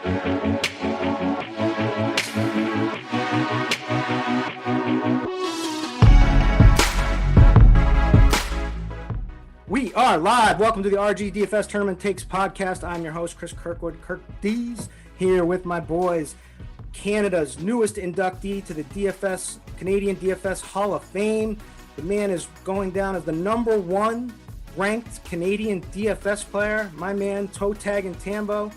We are live. Welcome to the RG DFS Tournament Takes podcast. I'm your host, Chris Kirkwood, Kirk D's, here with my boys, Canada's newest inductee to the Canadian DFS Hall of Fame. The man is going down as the number one ranked Canadian DFS player. My man, toe tagging Tambo,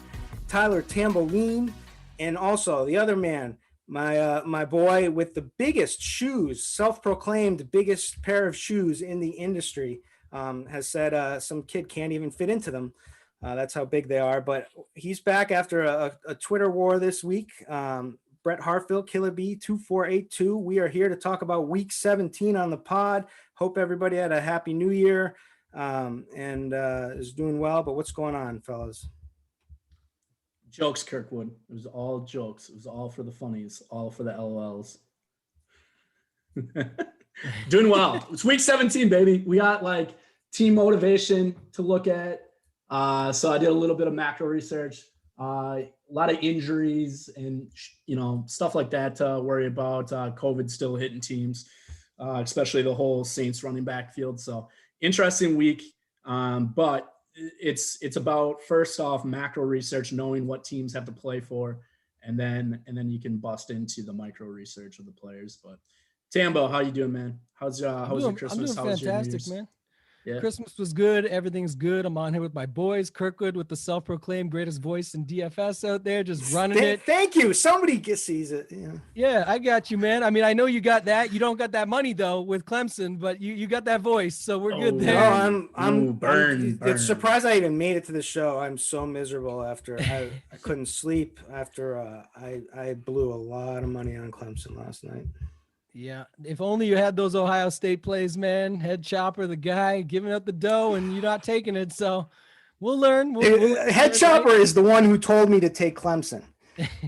Tyler Tamboline, and also the other man, my boy with the biggest shoes, self-proclaimed biggest pair of shoes in the industry. Has said some kid can't even fit into them. That's how big they are. But he's back after a Twitter war this week. Brett Hartfiel, Killer B 2482. We are here to talk about week 17 on the pod. Hope everybody had a happy new year and is doing well. But what's going on, fellas? Jokes, Kirkwood. It was all jokes. It was all for the funnies, all for the LOLs. Doing well. It's week 17, baby. We got like team motivation to look at. So I did a little bit of macro research, a lot of injuries and, stuff like that to worry about. COVID still hitting teams, especially the whole Saints running back field. So interesting week. But it's about, first off, macro research, knowing what teams have to play for. And then you can bust into the micro research of the players. But Tambo, how you doing, man? How's your Christmas? I'm doing fantastic, man. Yeah. Christmas was good. Everything's good. I'm on here with my boys. Kirkwood with the self-proclaimed greatest voice in DFS out there, just running it. Thank you. Somebody sees it. Yeah, I got you, man. I mean, I know you got that. You don't got that money though with Clemson, but you got that voice, so we're good there. No, I'm It's surprised I even made it to the show. I'm so miserable after I couldn't sleep after I blew a lot of money on Clemson last night. Yeah, if only you had those Ohio State plays, man. Head chopper, the guy giving up the dough, and you're not taking it. So we'll learn. Head chopper is the one who told me to take Clemson.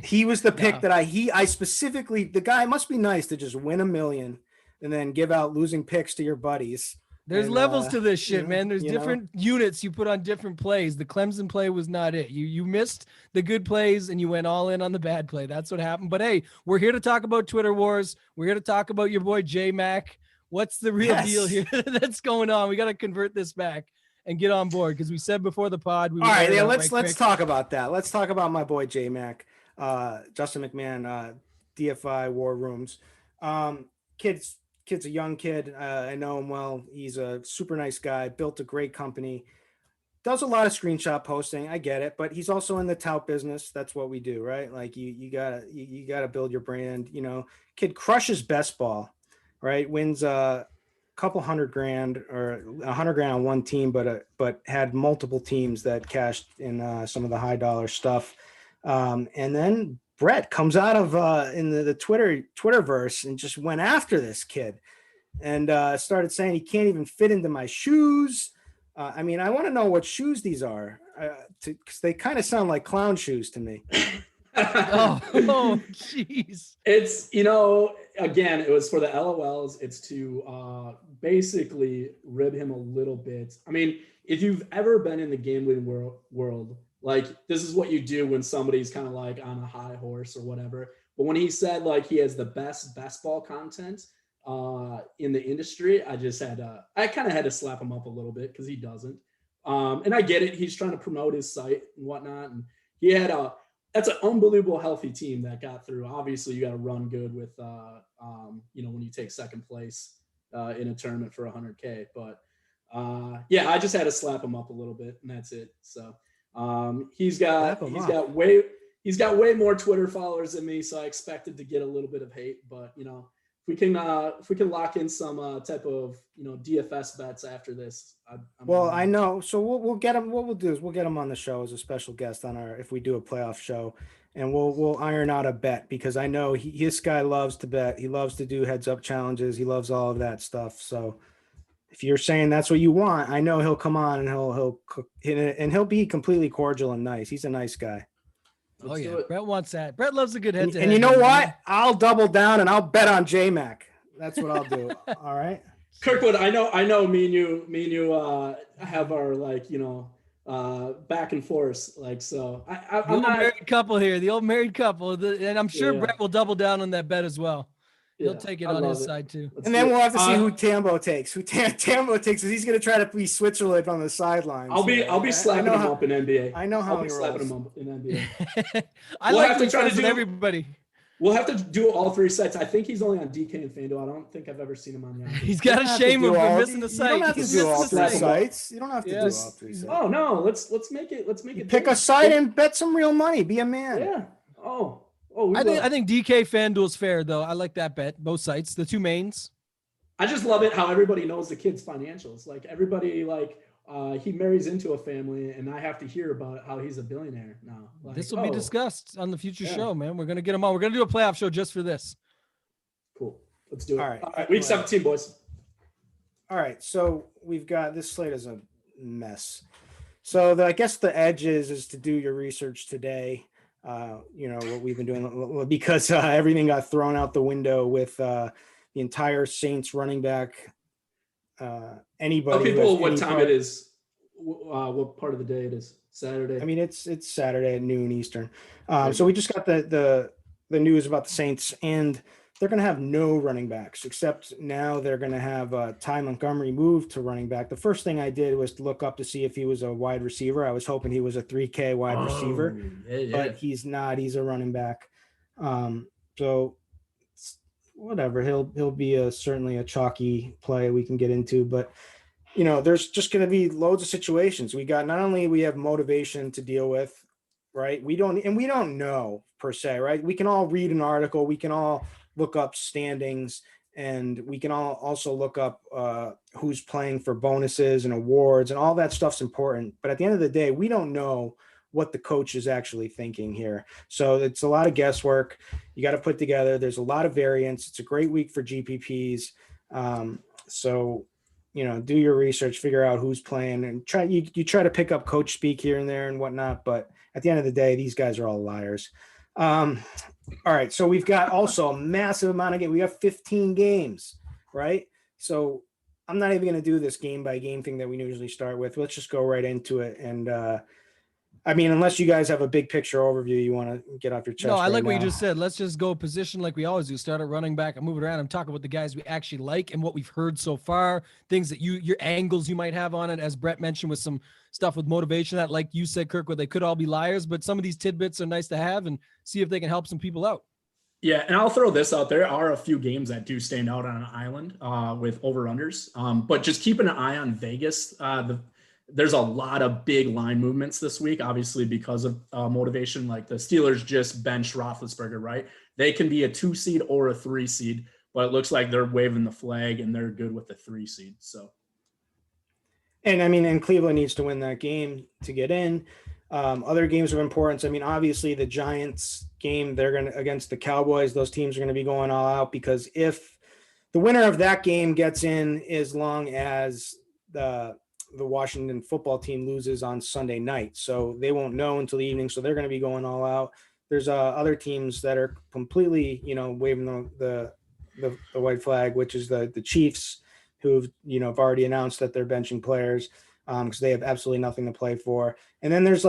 He was the pick that I specifically. The guy must be nice to just win $1 million and then give out losing picks to your buddies. There's levels to this shit, man. There's different units you put on different plays. The Clemson play was not it. You missed the good plays and you went all in on the bad play. That's what happened. But hey, we're here to talk about Twitter wars. We're here to talk about your boy J-Mac. What's the real deal here that's going on? We got to convert this back and get on board because we said before the pod. All right, yeah, let's talk about that. Let's talk about my boy J-Mac, Justin McMahon, DFI War Rooms. Kid's a young kid. I know him well. He's a super nice guy, built a great company, does a lot of screenshot posting. I get it, but he's also in the tout business. That's what we do, right? Like you gotta build your brand, Kid crushes best ball, right? Wins a couple $100,000 or $100,000 on one team, but had multiple teams that cashed in some of the high dollar stuff. And then Brett comes out of in the Twitterverse and just went after this kid and started saying he can't even fit into my shoes. I mean, I want to know what shoes these are because they kind of sound like clown shoes to me. Oh, jeez. It's, again, it was for the LOLs. It's to basically rib him a little bit. I mean, if you've ever been in the gambling world, like this is what you do when somebody's kind of like on a high horse or whatever. But when he said like he has the best ball content in the industry, I kind of had to slap him up a little bit because he doesn't. And I get it. He's trying to promote his site and whatnot. And he had that's an unbelievable healthy team that got through. Obviously you got to run good with, when you take second place in a tournament for $100K, but I just had to slap him up a little bit and that's it. So, he's got way more Twitter followers than me, so I expected to get a little bit of hate. But if we can lock in some type of DFS bets after this, I know. So we'll get him. What we'll do is we'll get him on the show as a special guest on if we do a playoff show, and we'll iron out a bet because I know this guy loves to bet. He loves to do heads up challenges. He loves all of that stuff. So if you're saying that's what you want, I know he'll come on and he'll be completely cordial and nice. He's a nice guy. Oh yeah, Brett wants that. Brett loves a good head-to-head. And you know what? I'll double down and I'll bet on J-Mac. That's what I'll do. All right. Kirkwood, I know. Me and you have our back and forth. Like, so I'm old not married couple here, the old married couple. And I'm sure Yeah. Brett will double down on that bet as well. He'll Yeah, take it I on his love it. side too. Let's And do then it. we'll have to see who Tambo takes. Who Tambo takes, because he's going to try to be Switzerland on the sidelines. I'll be slapping him up in NBA. I know how I'll he be slapping rolls. him up in NBA. We'll have like to to try to with do- everybody. We'll have to do all 3 sites. I think he's only on DK and FanDuel. I don't think I've ever seen him on the. He's got to have shame to him do for all- missing the site. You don't have to He's do missing all the 3 site. sites. You don't have to Yeah. do all 3 sites. Oh no, let's make it. Let's make it. Pick a site and bet some real money. Be a man. Yeah. Oh. I think DK FanDuel's fair though. I like that bet. Both sites, the two mains. I just love it how everybody knows the kid's financials. Like everybody, he marries into a family, and I have to hear about how he's a billionaire now. Like, This will be discussed on the future Yeah. show, man. We're gonna get him on. We're gonna do a playoff show just for this. Cool. Let's do it. All right. Week 17, boys. All right, so we've got this slate is a mess. So I guess the edge is to do your research today. What we've been doing, because everything got thrown out the window with the entire Saints running back. Anybody? Tell people what time it is. What part of the day it is? Saturday. I mean, it's Saturday at noon Eastern. So we just got the news about the Saints, and they're going to have no running backs, except now they're going to have Ty Montgomery moved to running back. The first thing I did was to look up to see if he was a wide receiver. I was hoping he was a 3K wide receiver, but he's not. He's a running back. So whatever, he'll be certainly a chalky play we can get into, but there's just going to be loads of situations. We have motivation to deal with, right? We don't know per se, right? We can all read an article. We can all look up standings, and we can all also look up who's playing for bonuses and awards, and all that stuff's important. But at the end of the day, we don't know what the coach is actually thinking here. So it's a lot of guesswork. You got to put together. There's a lot of variance. It's a great week for GPPs. So do your research, figure out who's playing, and you try to pick up coach speak here and there and whatnot. But at the end of the day, these guys are all liars. All right. So we've got also a massive amount of games. We have 15 games, right? So I'm not even going to do this game by game thing that we usually start with. Let's just go right into it. And, unless you guys have a big picture overview you want to get off your chest. No, I like right what you now. just said. Let's just go position like we always do. Start at running back and move it around. I'm talking about the guys we actually like and what we've heard so far, things that your angles you might have on it, as Brett mentioned, with some stuff with motivation that, like you said, Kirkwood, they could all be liars, but some of these tidbits are nice to have and see if they can help some people out. Yeah, and I'll throw this out. There are a few games that do stand out on an island with over-unders, but just keeping an eye on Vegas. There's a lot of big line movements this week, obviously because of motivation. Like the Steelers just benched Roethlisberger, right? They can be a 2 seed or a 3 seed, but it looks like they're waving the flag and they're good with the 3 seed. So, and Cleveland needs to win that game to get in. Other games of importance. Obviously the Giants game, they're going to against the Cowboys. Those teams are going to be going all out, because if the winner of that game gets in, as long as the Washington football team loses on Sunday night, so they won't know until the evening. So they're going to be going all out. There's other teams that are completely, waving the white flag, which is the Chiefs, who've have already announced that they're benching players because they have absolutely nothing to play for. And then there's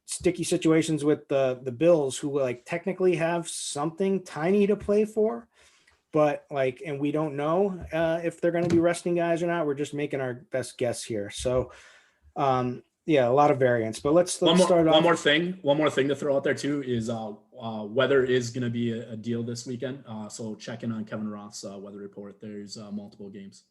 sticky situations with the Bills, who technically have something tiny to play for, but and we don't know if they're going to be resting guys or not. We're just making our best guess here. So a lot of variance, but let's start off. One more thing to throw out there too is weather is going to be a deal this weekend. So check in on Kevin Roth's weather report. There's multiple games.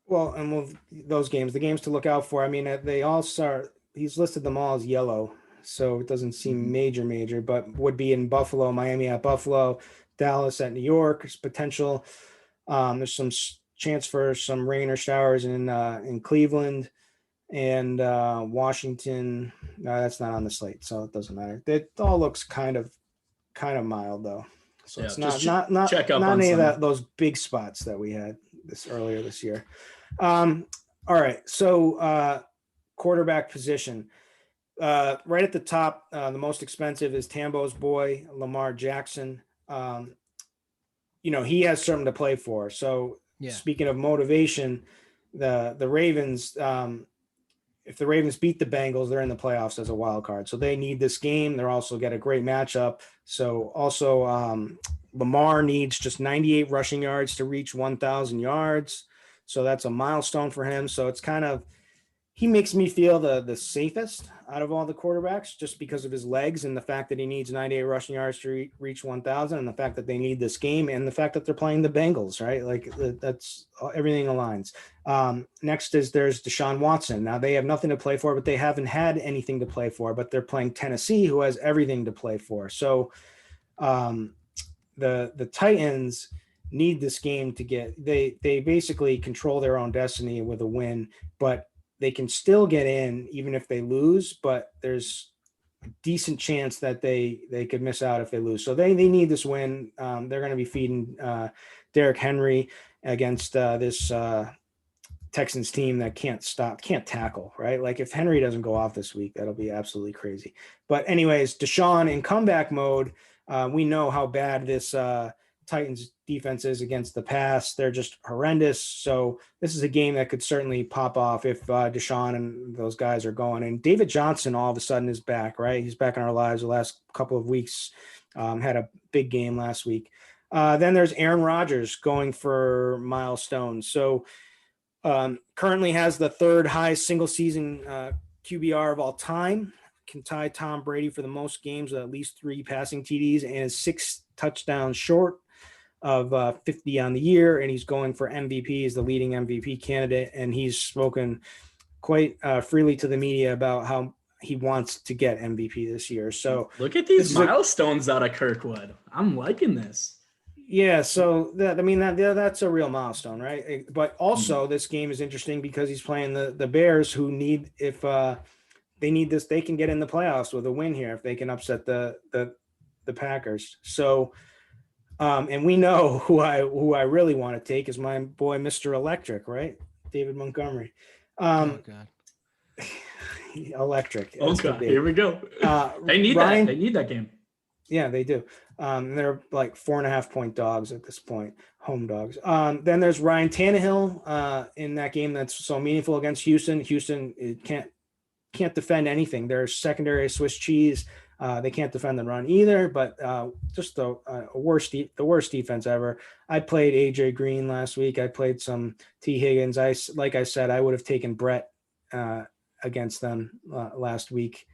Well, and those games, the games to look out for. They all start. He's listed them all as yellow, so it doesn't seem major, but would be in Buffalo, Miami at Buffalo, Dallas at New York. There's potential. There's some chance for some rain or showers in Cleveland and Washington. No, that's not on the slate, so it doesn't matter. It all looks kind of mild though. So it's not check up not on any of those big spots that we had earlier this year. All right, so quarterback position. Right at the top, the most expensive is Tambo's boy, Lamar Jackson. He has something to play for. So speaking of motivation, the Ravens, if the Ravens beat the Bengals, they're in the playoffs as a wild card. So they need this game. They're also get a great matchup. So also Lamar needs just 98 rushing yards to reach 1,000 yards. So that's a milestone for him. So it's kind of, he makes me feel the safest out of all the quarterbacks just because of his legs and the fact that he needs 98 rushing yards to reach 1,000 and the fact that they need this game and the fact that they're playing the Bengals, right? Like that's everything aligns. Next is there's Deshaun Watson. Now they have nothing to play for, but they haven't had anything to play for, but they're playing Tennessee, who has everything to play for. So the Titans need this game to get, they basically control their own destiny with a win, but they can still get in even if they lose, but there's a decent chance that they could miss out if they lose. So they need this win. They're going to be feeding Derrick Henry against this Texans team that can't tackle, right? Like if Henry doesn't go off this week, that'll be absolutely crazy. But anyways, Deshaun in comeback mode, we know how bad this Titans defense is against the pass. They're just horrendous. So this is a game that could certainly pop off if Deshaun and those guys are going. And David Johnson all of a sudden is back, right? He's back in our lives the last couple of weeks. Had a big game last week. Then there's Aaron Rodgers going for milestones. So currently has the third highest single season QBR of all time. Can tie Tom Brady for the most games with at least 3 passing TDs and is 6 touchdowns short of 50 on the year, and he's going for MVP. He's the leading MVP candidate, and he's spoken quite freely to the media about how he wants to get MVP this year. So look at these milestones out of Kirkwood. I'm liking this. Yeah, so that's a real milestone, right? But also this game is interesting because he's playing the Bears, who need, if they need this, they can get in the playoffs with a win here if they can upset the Packers. So and we know who I really want to take is my boy, Mr. Electric, right? David Montgomery. Oh God. Electric. Oh God, here we go. They need that. They need that game. Yeah, they do. They're like 4.5 point dogs at this point, home dogs. Then there's Ryan Tannehill in that game that's so meaningful against Houston. Houston can't defend anything. They're secondary Swiss cheese. They can't defend the run either, but just the worst defense ever. I played AJ Green last week. I played some T Higgins. Like I said, I would have taken Brett against them last week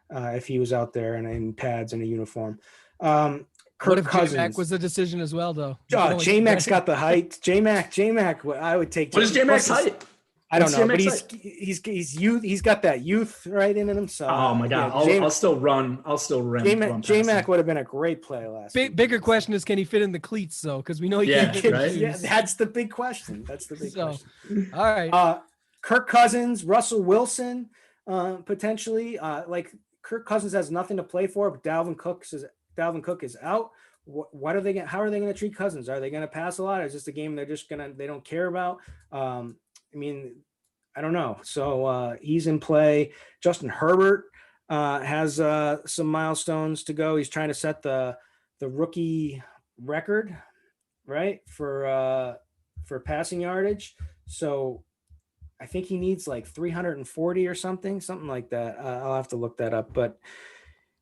if he was out there and in pads and a uniform. What if J-Mac was the decision as well, though? J-Mac's got the height. J-Mac. I would take. What is J-Mac's height? I don't know, but he's youth. He's got that youth right in him. So oh my God, I'll still run. J-Mac would have been a great play last week. Bigger question is, can he fit in the cleats though? Because we know he can't get right? Yeah, that's the big question. Question. All right. Kirk Cousins, Russell Wilson, potentially. Like Kirk Cousins has nothing to play for, but Dalvin Cook is out. What are they going? How are they going to treat Cousins? Are they going to pass a lot? Or is this a game they don't care about? I mean, I don't know. So he's in play. Justin Herbert has some milestones to go. He's trying to set the rookie record, right, for passing yardage. So I think he needs like 340 or something like that. I'll have to look that up, but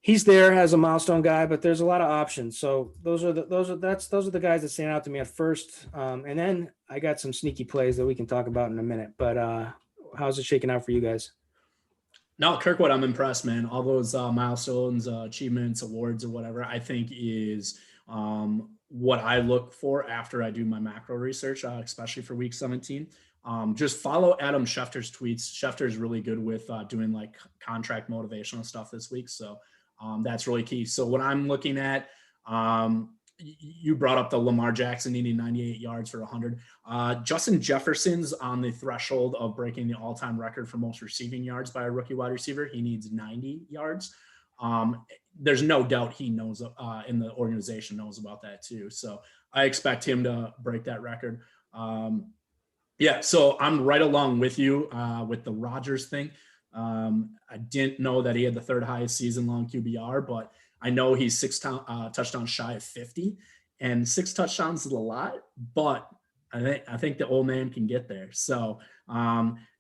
he's there as a milestone guy, but there's a lot of options. So those are the guys that stand out to me at first. And then I got some sneaky plays that we can talk about in a minute, but how's it shaking out for you guys? No, Kirkwood, I'm impressed, man. All those milestones, achievements, awards, or whatever, I think is what I look for after I do my macro research, especially for week 17. Just follow Adam Schefter's tweets. Schefter is really good with doing like contract motivational stuff this week. So that's really key. So what I'm looking at, you brought up the Lamar Jackson needing 98 yards for 100. Justin Jefferson's on the threshold of breaking the all-time record for most receiving yards by a rookie wide receiver. He needs 90 yards. There's no doubt he knows, in the organization knows about that too. So I expect him to break that record. So I'm right along with you with the Rodgers thing. I didn't know that he had the third highest season-long QBR, but I know he's 6 touchdowns shy of 50, and 6 touchdowns is a lot, but I think the old man can get there. So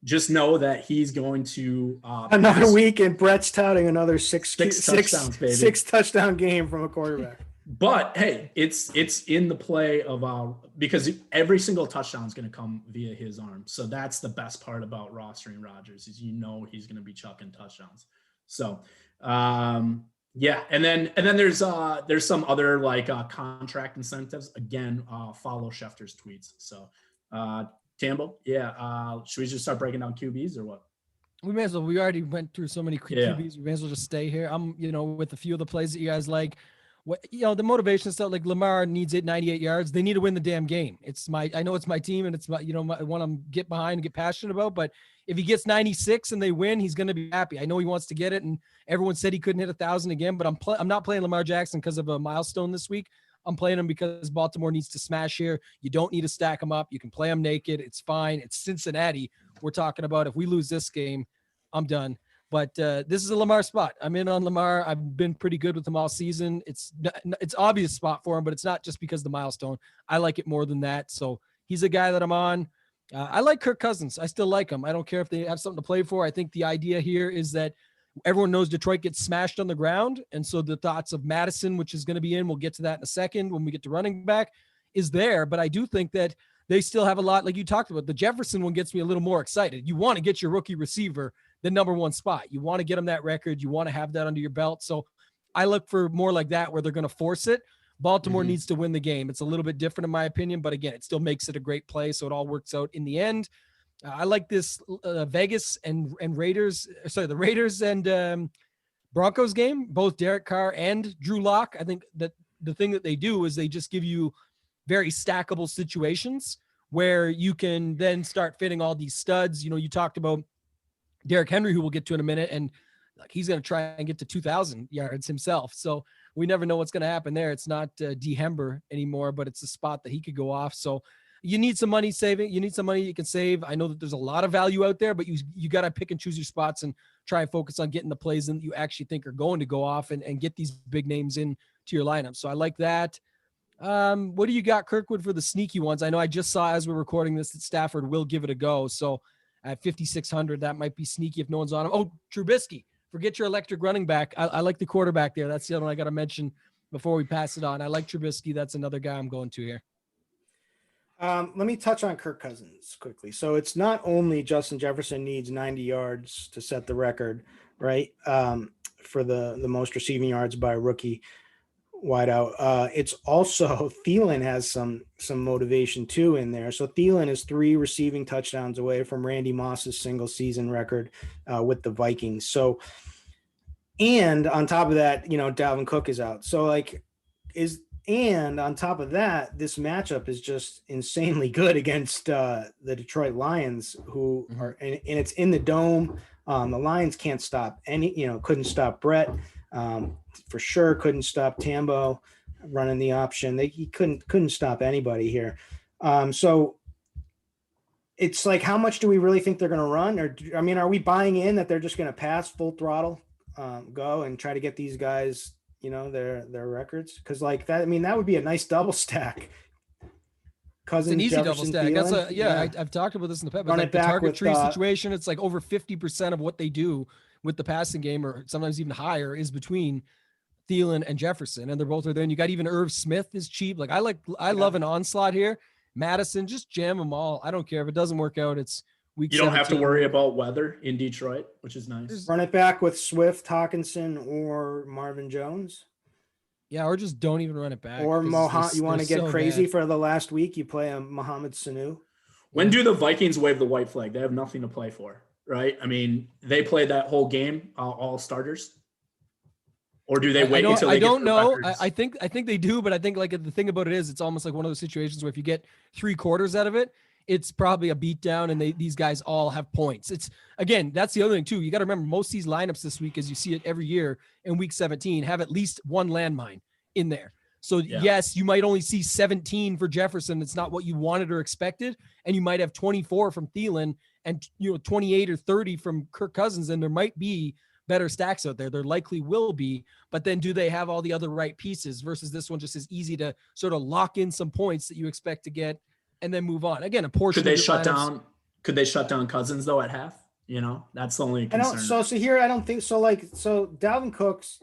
Just know that he's going to another week, and Brett's touting another six touchdowns, baby. 6 touchdown game from a quarterback. But hey, it's in the play of because every single touchdown is going to come via his arm. So that's the best part about rostering Rodgers is he's going to be chucking touchdowns. So yeah, and then there's some other like contract incentives. Again, follow Schefter's tweets. So Tambo, yeah. Should we just start breaking down QBs or what? We may as well. We already went through so many QBs. We may as well just stay here. I'm with a few of the plays that you guys like. What the motivation stuff, like Lamar needs 98 yards. They need to win the damn game. I know it's my team and it's my one I'm get behind and get passionate about, but if he gets 96 and they win, he's going to be happy. I know he wants to get it, and everyone said he couldn't hit 1,000 again, but I'm not playing Lamar Jackson because of a milestone this week. I'm playing him because Baltimore needs to smash here. You don't need to stack him up. You can play him naked. It's fine. It's Cincinnati. We're talking about if we lose this game, I'm done. But this is a Lamar spot. I'm in on Lamar. I've been pretty good with him all season. It's obvious spot for him, but it's not just because of the milestone. I like it more than that. So he's a guy that I'm on. I like Kirk Cousins. I still like him. I don't care if they have something to play for. I think the idea here is that everyone knows Detroit gets smashed on the ground. And so the thoughts of Madison, which is going to be in, we'll get to that in a second when we get to running back, is there. But I do think that they still have a lot, like you talked about. The Jefferson one gets me a little more excited. You want to get your rookie receiver the number one spot. You want to get him that record. You want to have that under your belt. So I look for more like that where they're going to force it. Baltimore needs to win the game. It's a little bit different in my opinion, but again, it still makes it a great play. So it all works out in the end. I like this Vegas and Raiders. Sorry, the Raiders and Broncos game, both Derek Carr and Drew Lock. I think that the thing that they do is they just give you very stackable situations where you can then start fitting all these studs. You talked about Derrick Henry, who we'll get to in a minute, and like he's going to try and get to 2,000 yards himself. So we never know what's going to happen there. It's not D. Hember anymore, but it's a spot that he could go off. So you need some money saving. You need some money you can save. I know that there's a lot of value out there, but you got to pick and choose your spots and try and focus on getting the plays in that you actually think are going to go off and get these big names in to your lineup. So I like that. What do you got, Kirkwood, for the sneaky ones? I know I just saw as we're recording this that Stafford will give it a go. So at 5,600, that might be sneaky if no one's on him. Oh, Trubisky. Forget your electric running back. I like the quarterback there. That's the other one I got to mention before we pass it on. I like Trubisky. That's another guy I'm going to here. Let me touch on Kirk Cousins quickly. So it's not only Justin Jefferson needs 90 yards to set the record, right, for the most receiving yards by a rookie wideout. It's also Thielen has some motivation too in there. So Thielen is 3 receiving touchdowns away from Randy Moss's single season record with the Vikings. So, and on top of that, Dalvin Cook is out. So and on top of that, this matchup is just insanely good against the Detroit Lions, who are, and it's in the dome. The Lions can't stop couldn't stop Brett. For sure couldn't stop Tambo running the option. He couldn't stop anybody here. So it's like, how much do we really think they're going to run? Or, are we buying in that they're just going to pass full throttle, go and try to get these guys, their records? Cause like that, that would be a nice double stack. Cousins, it's an easy Jefferson, double stack. Thielen. I've talked about this in the past. Run Like it the back target with, tree situation, it's like over 50% of what they do with the passing game, or sometimes even higher, is between Thielen and Jefferson, and they're both are there. And you got even Irv Smith is cheap. Like I love an onslaught here. Madison, just jam them all. I don't care if it doesn't work out. It's week. You don't 17. have to worry about weather in Detroit, which is nice. Run it back with Swift, Hawkinson, or Marvin Jones. Yeah, or just don't even run it back. Or Mohammed. You want to get so crazy bad. for the last week? You play a Mohamed Sanu. When do the Vikings wave the white flag? They have nothing to play for, right? They played that whole game, all starters. Or do they wait until they I don't get know. records? I think they do, but I think like the thing about it is it's almost like one of those situations where if you get 3/4 out of it, it's probably a beatdown, and these guys all have points. It's again, that's the other thing too. You got to remember most of these lineups this week, as you see it every year in week 17, have at least one landmine in there. So yes, you might only see 17 for Jefferson. It's not what you wanted or expected. And you might have 24 from Thielen and 28 or 30 from Kirk Cousins. And there might be better stacks out there. There likely will be, but then do they have all the other right pieces versus this one just is easy to sort of lock in some points that you expect to get and then move on. Again, a portion Could they of your shut lineups, down? Could they shut down Cousins though at half? That's the only concern. I don't think so. So Dalvin Cook's,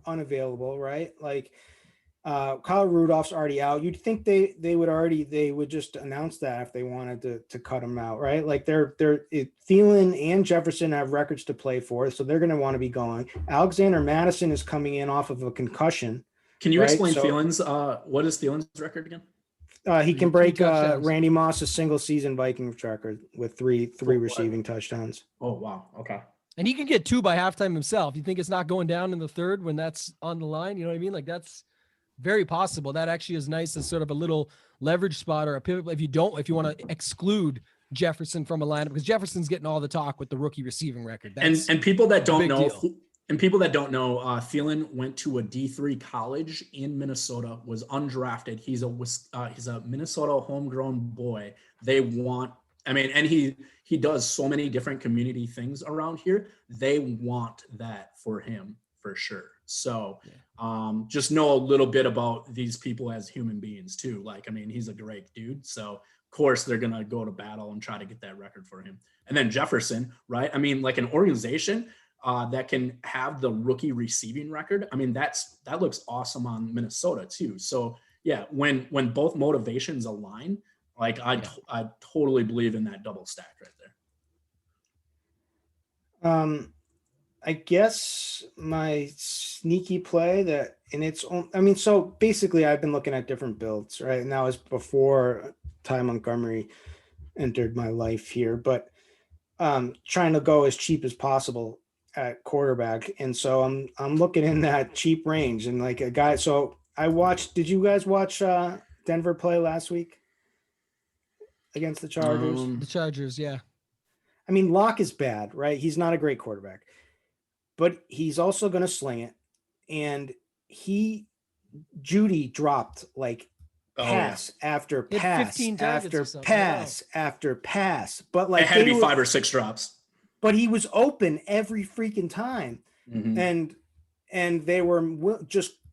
unavailable, right? Like, Kyle Rudolph's already out. You'd think they would just announce that if they wanted to cut him out, right? Like Thielen and Jefferson have records to play for, so they're going to want to be going. Alexander Madison is coming in off of a concussion. Can you explain Thielen's? What is Thielen's record again? He can break Randy Moss's single season Vikings record with three receiving touchdowns. Oh wow, okay. And he can get 2 by halftime himself. You think it's not going down in the third when that's on the line? You know what I mean? Like that's very possible. That actually is nice as sort of a little leverage spot or a pivot. If you want to exclude Jefferson from a lineup, because Jefferson's getting all the talk with the rookie receiving record. That's and people that don't know, deal. And people that don't know, Thielen went to a D3 college in Minnesota, was undrafted. He's a Minnesota homegrown boy. And he does so many different community things around here. They want that for him for sure. So just know a little bit about these people as human beings too. He's a great dude. So of course they're going to go to battle and try to get that record for him. And then Jefferson, right? Like an organization that can have the rookie receiving record. That looks awesome on Minnesota too. So yeah, when both motivations align, I totally believe in that double stack right there. I guess my sneaky play so basically I've been looking at different builds, right? And that was before Ty Montgomery entered my life here, but trying to go as cheap as possible at quarterback. And so I'm looking in that cheap range and like a guy. So did you guys watch Denver play last week against the Chargers? The Chargers, yeah. Locke is bad, right? He's not a great quarterback, but he's also going to sling it. And Judy dropped pass after pass after pass after pass. But it had to be 5 or 6 drops. But he was open every freaking time. Mm-hmm. And they were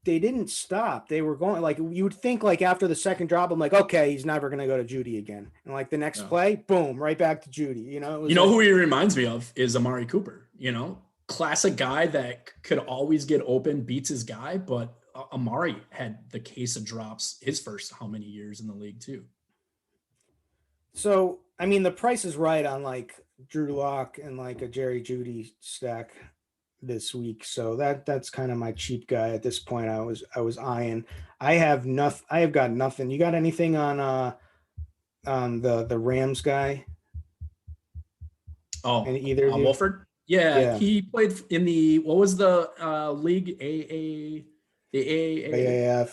they didn't stop. They were going you would think after the second drop, I'm like, okay, he's never going to go to Judy again. And the next play, boom, right back to Judy. Who he reminds me of is Amari Cooper, classic guy that could always get open, beats his guy. But Amari had the case of drops his first how many years in the league too. So, the price is right on Drew Lock and a Jerry Judy stack this week. So that's kind of my cheap guy at this point. I was eyeing. I have got nothing. You got anything on the Rams guy? Oh, and either Wolford? Yeah, he played in what was the league? AAF.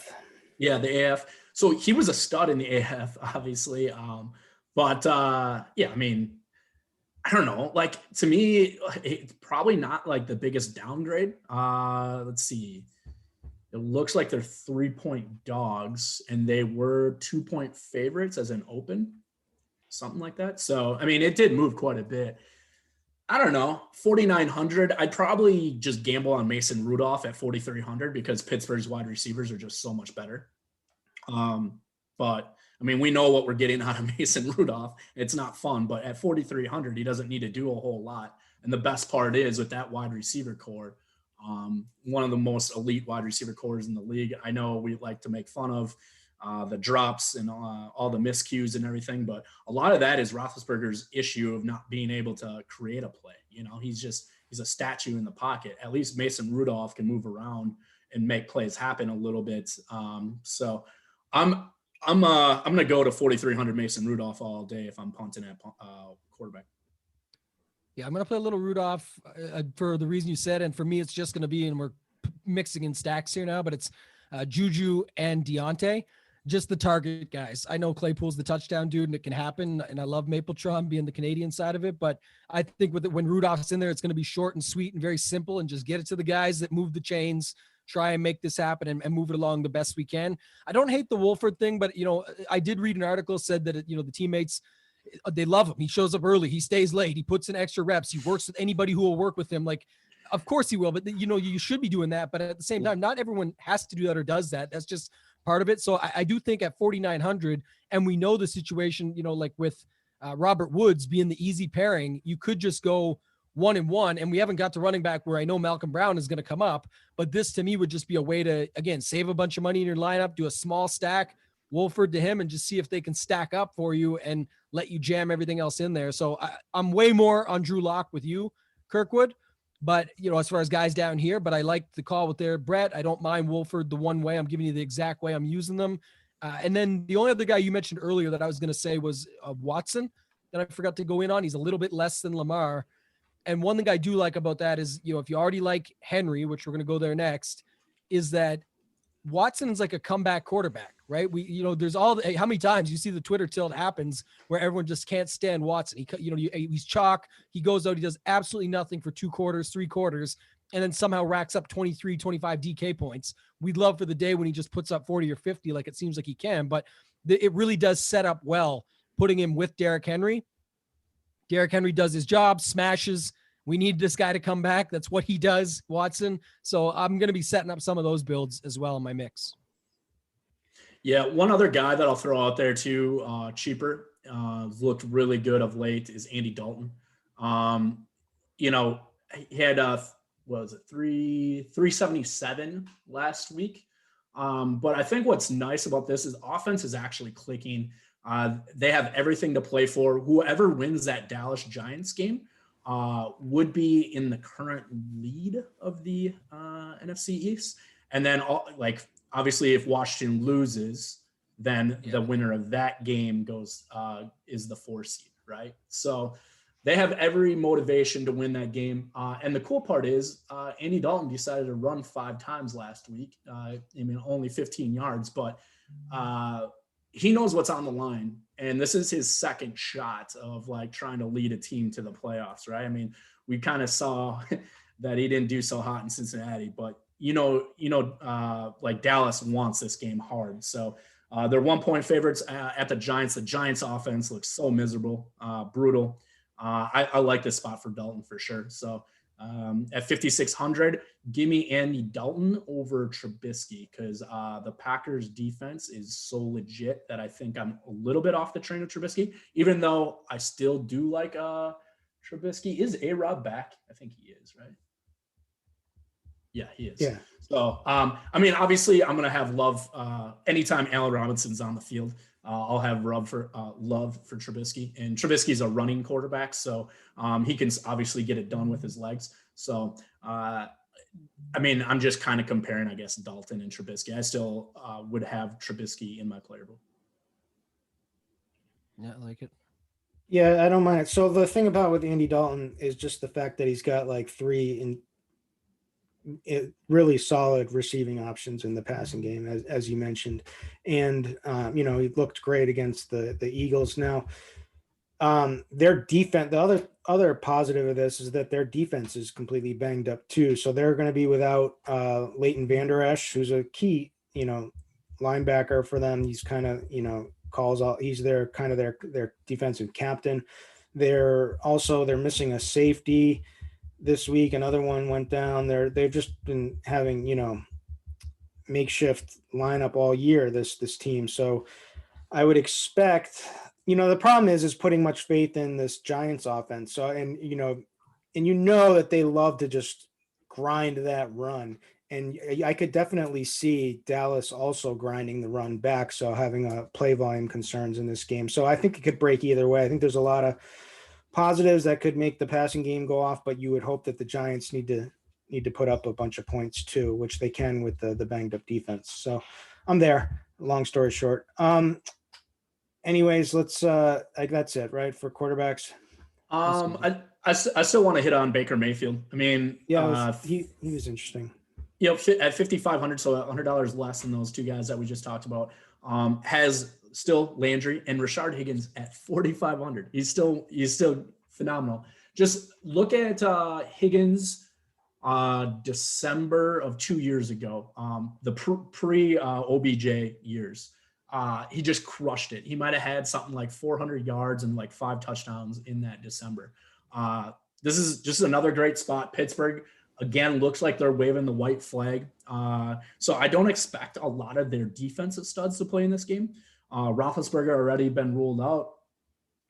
Yeah, the AF. So he was a stud in the AF, obviously. I don't know. To me, it's probably not the biggest downgrade. Let's see. It looks like they're 3-point dogs, and they were 2-point favorites as an open, something like that. So, it did move quite a bit. I don't know. 4,900. I'd probably just gamble on Mason Rudolph at 4,300 because Pittsburgh's wide receivers are just so much better. But we know what we're getting out of Mason Rudolph. It's not fun, but at 4,300, he doesn't need to do a whole lot. And the best part is with that wide receiver core, one of the most elite wide receiver cores in the league. I know we like to make fun of the drops and all the miscues and everything, but a lot of that is Roethlisberger's issue of not being able to create a play. He's a statue in the pocket. At least Mason Rudolph can move around and make plays happen a little bit. So I'm going to go to 4,300 Mason Rudolph all day if I'm punting at quarterback. Yeah, I'm going to play a little Rudolph for the reason you said. And for me, it's just going to be, and we're mixing in stacks here now, but it's Juju and Deontay, just the target guys. I know Claypool's the touchdown dude and it can happen. And I love Mapletron being the Canadian side of it. But I think when Rudolph's in there, it's going to be short and sweet and very simple and just get it to the guys that move the chains, try and make this happen and move it along the best we can. I don't hate the Wolford thing, but I did read an article said that, the teammates, they love him. He shows up early. He stays late. He puts in extra reps. He works with anybody who will work with him. Of course he will, but you should be doing that. But at the same time, not everyone has to do that or does that. That's just part of it. So I do think at 4,900, and we know the situation, with Robert Woods being the easy pairing, you could just go 1-1, and we haven't got to running back where I know Malcolm Brown is going to come up, but this to me would just be a way to, again, save a bunch of money in your lineup, do a small stack, Wolford to him, and just see if they can stack up for you and let you jam everything else in there. So I'm way more on Drew Lock with you, Kirkwood, but as far as guys down here, but I like the call with their Brett. I don't mind Wolford the one way. I'm giving you the exact way I'm using them. And then the only other guy you mentioned earlier that I was going to say was Watson that I forgot to go in on. He's a little bit less than Lamar. And one thing I do like about that is, if you already like Henry, which we're going to go there next, is that Watson's like a comeback quarterback, right? There's how many times you see the Twitter tilt happens where everyone just can't stand Watson. He's chalk. He goes out, he does absolutely nothing for 2 quarters, 3 quarters, and then somehow racks up 23, 25 DK points. We'd love for the day when he just puts up 40 or 50, like it seems like he can, but it really does set up well, putting him with Derrick Henry. Derrick Henry does his job, smashes. We need this guy to come back. That's what he does, Watson. So I'm going to be setting up some of those builds as well in my mix. Yeah, one other guy that I'll throw out there too, cheaper, looked really good of late, is Andy Dalton. He had what was it, 377 last week. But I think what's nice about this is offense is actually clicking. They have everything to play for. Whoever wins that Dallas Giants game would be in the current lead of the NFC East. And then obviously if Washington loses, then the winner of that game is the 4 seed, right? So they have every motivation to win that game. And the cool part is Andy Dalton decided to run 5 times last week. Only 15 yards, but he knows what's on the line. And this is his second shot of trying to lead a team to the playoffs, right? We kind of saw that he didn't do so hot in Cincinnati, but Dallas wants this game hard. So they're 1-point favorites at the Giants. The Giants offense looks so miserable, brutal. I like this spot for Dalton for sure. So at 5,600, give me Andy Dalton over Trubisky because the Packers defense is so legit that I think I'm a little bit off the train of Trubisky, even though I still do like Trubisky. Is A-Rob back? I think he is, right? Yeah, he is. Yeah. So, obviously I'm going to have love anytime Allen Robinson's on the field. I'll have love for Trubisky, and Trubisky's a running quarterback, so he can obviously get it done with his legs. So, I'm just kind of comparing, I guess, Dalton and Trubisky. I still would have Trubisky in my player pool. Yeah, I like it. Yeah, I don't mind it. So the thing about with Andy Dalton is just the fact that he's got 3 really solid receiving options in the passing game, as you mentioned. And, he looked great against the Eagles. Now, their defense, the other positive of this is that their defense is completely banged up too. So they're going to be without Leighton Vander Esch, who's a key, linebacker for them. He's kind of, he's their defensive captain. They're missing a safety this week. Another one went down. They've just been having, makeshift lineup all year, this team. So I would expect, the problem is putting much faith in this Giants offense. So, and that they love to just grind that run. And I could definitely see Dallas also grinding the run back. So having a play volume concerns in this game. So I think it could break either way. I think there's a lot of positives that could make the passing game go off, but you would hope that the Giants need to put up a bunch of points too, which they can with the banged up defense. So I'm there. Long story short. Anyways, let's that's it, right, for quarterbacks. I still want to hit on Baker Mayfield. He was interesting. At 5,500, so $100 less than those 2 guys that we just talked about. Has still Landry and Rashard Higgins at 4,500. He's still phenomenal. Just look at Higgins December of 2 years ago, the pre OBJ years. He just crushed it. He might have had something like 400 yards and 5 touchdowns in that December. This is just another great spot. Pittsburgh, again, looks like they're waving the white flag. So I don't expect a lot of their defensive studs to play in this game. Roethlisberger already been ruled out.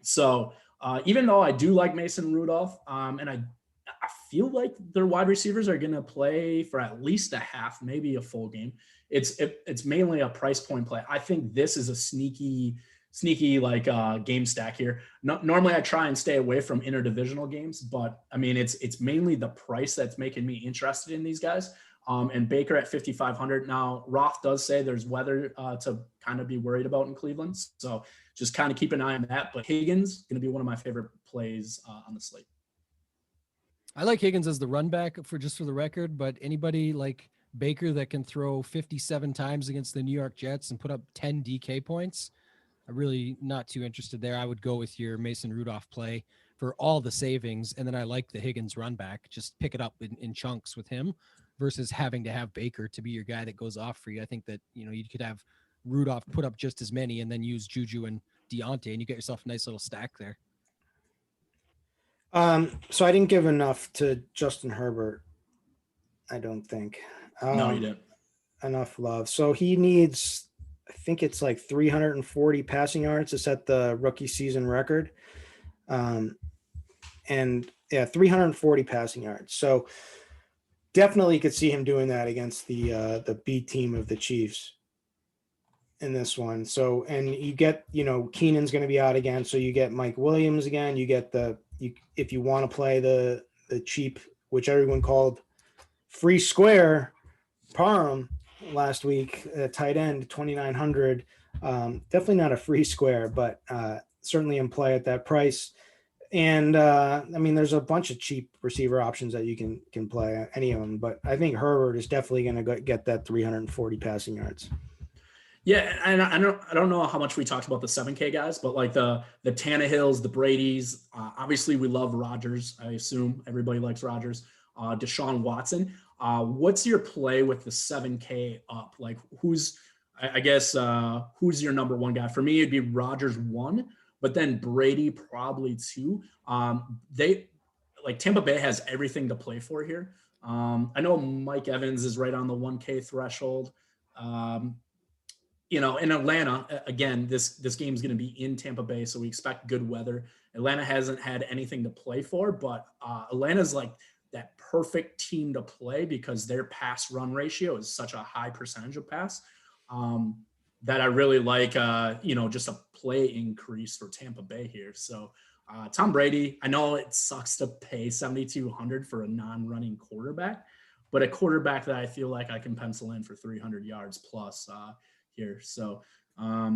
So even though I do like Mason Rudolph, and I feel like their wide receivers are going to play for at least a half, maybe a full game. It's mainly a price point play. I think this is a sneaky like game stack here. Normally I try and stay away from interdivisional games, but I mean, it's mainly the price that's making me interested in these guys. And Baker at 5,500. Now Roth does say there's weather to kind of be worried about in Cleveland. So just kind of keep an eye on that. But Higgins going to be one of my favorite plays on the slate. I like Higgins as the run back for the record, but anybody like Baker that can throw 57 times against the New York Jets and put up 10 DK points, I'm really not too interested there. I would go with your Mason Rudolph play for all the savings. And then I like the Higgins run back. Just pick it up in chunks with him versus having to have Baker to be your guy that goes off for you. I think that, you could have Rudolph put up just as many and then use Juju and Deontay, and you get yourself a nice little stack there. So I didn't give enough to Justin Herbert, I don't think. No, you didn't. Enough love. So he needs, I think it's like 340 passing yards to set the rookie season record. And 340 passing yards. So definitely could see him doing that against the B team of the Chiefs in this one. So, and you get, Keenan's going to be out again. So you get Mike Williams again. You get if you want to play the cheap, which everyone called free square, Parham last week, tight end, 2,900. Definitely not a free square, but certainly in play at that price. And there's a bunch of cheap receiver options that you can play, any of them. But I think Herbert is definitely going to get that 340 passing yards. Yeah, and I don't know how much we talked about the 7K guys, but like the Tannehills, the Bradys, obviously we love Rodgers. I assume everybody likes Rodgers. Deshaun Watson. What's your play with the 7K up? Like who's your number one guy? For me, it'd be Rodgers 1, but then Brady probably 2. Tampa Bay has everything to play for here. I know Mike Evans is right on the 1K threshold. In Atlanta, again, this game is going to be in Tampa Bay, so we expect good weather. Atlanta hasn't had anything to play for, but Atlanta's like that perfect team to play because their pass run ratio is such a high percentage of pass that I really like, just a play increase for Tampa Bay here. So Tom Brady, I know it sucks to pay $7,200 for a non-running quarterback, but a quarterback that I feel like I can pencil in for 300 yards plus here. So I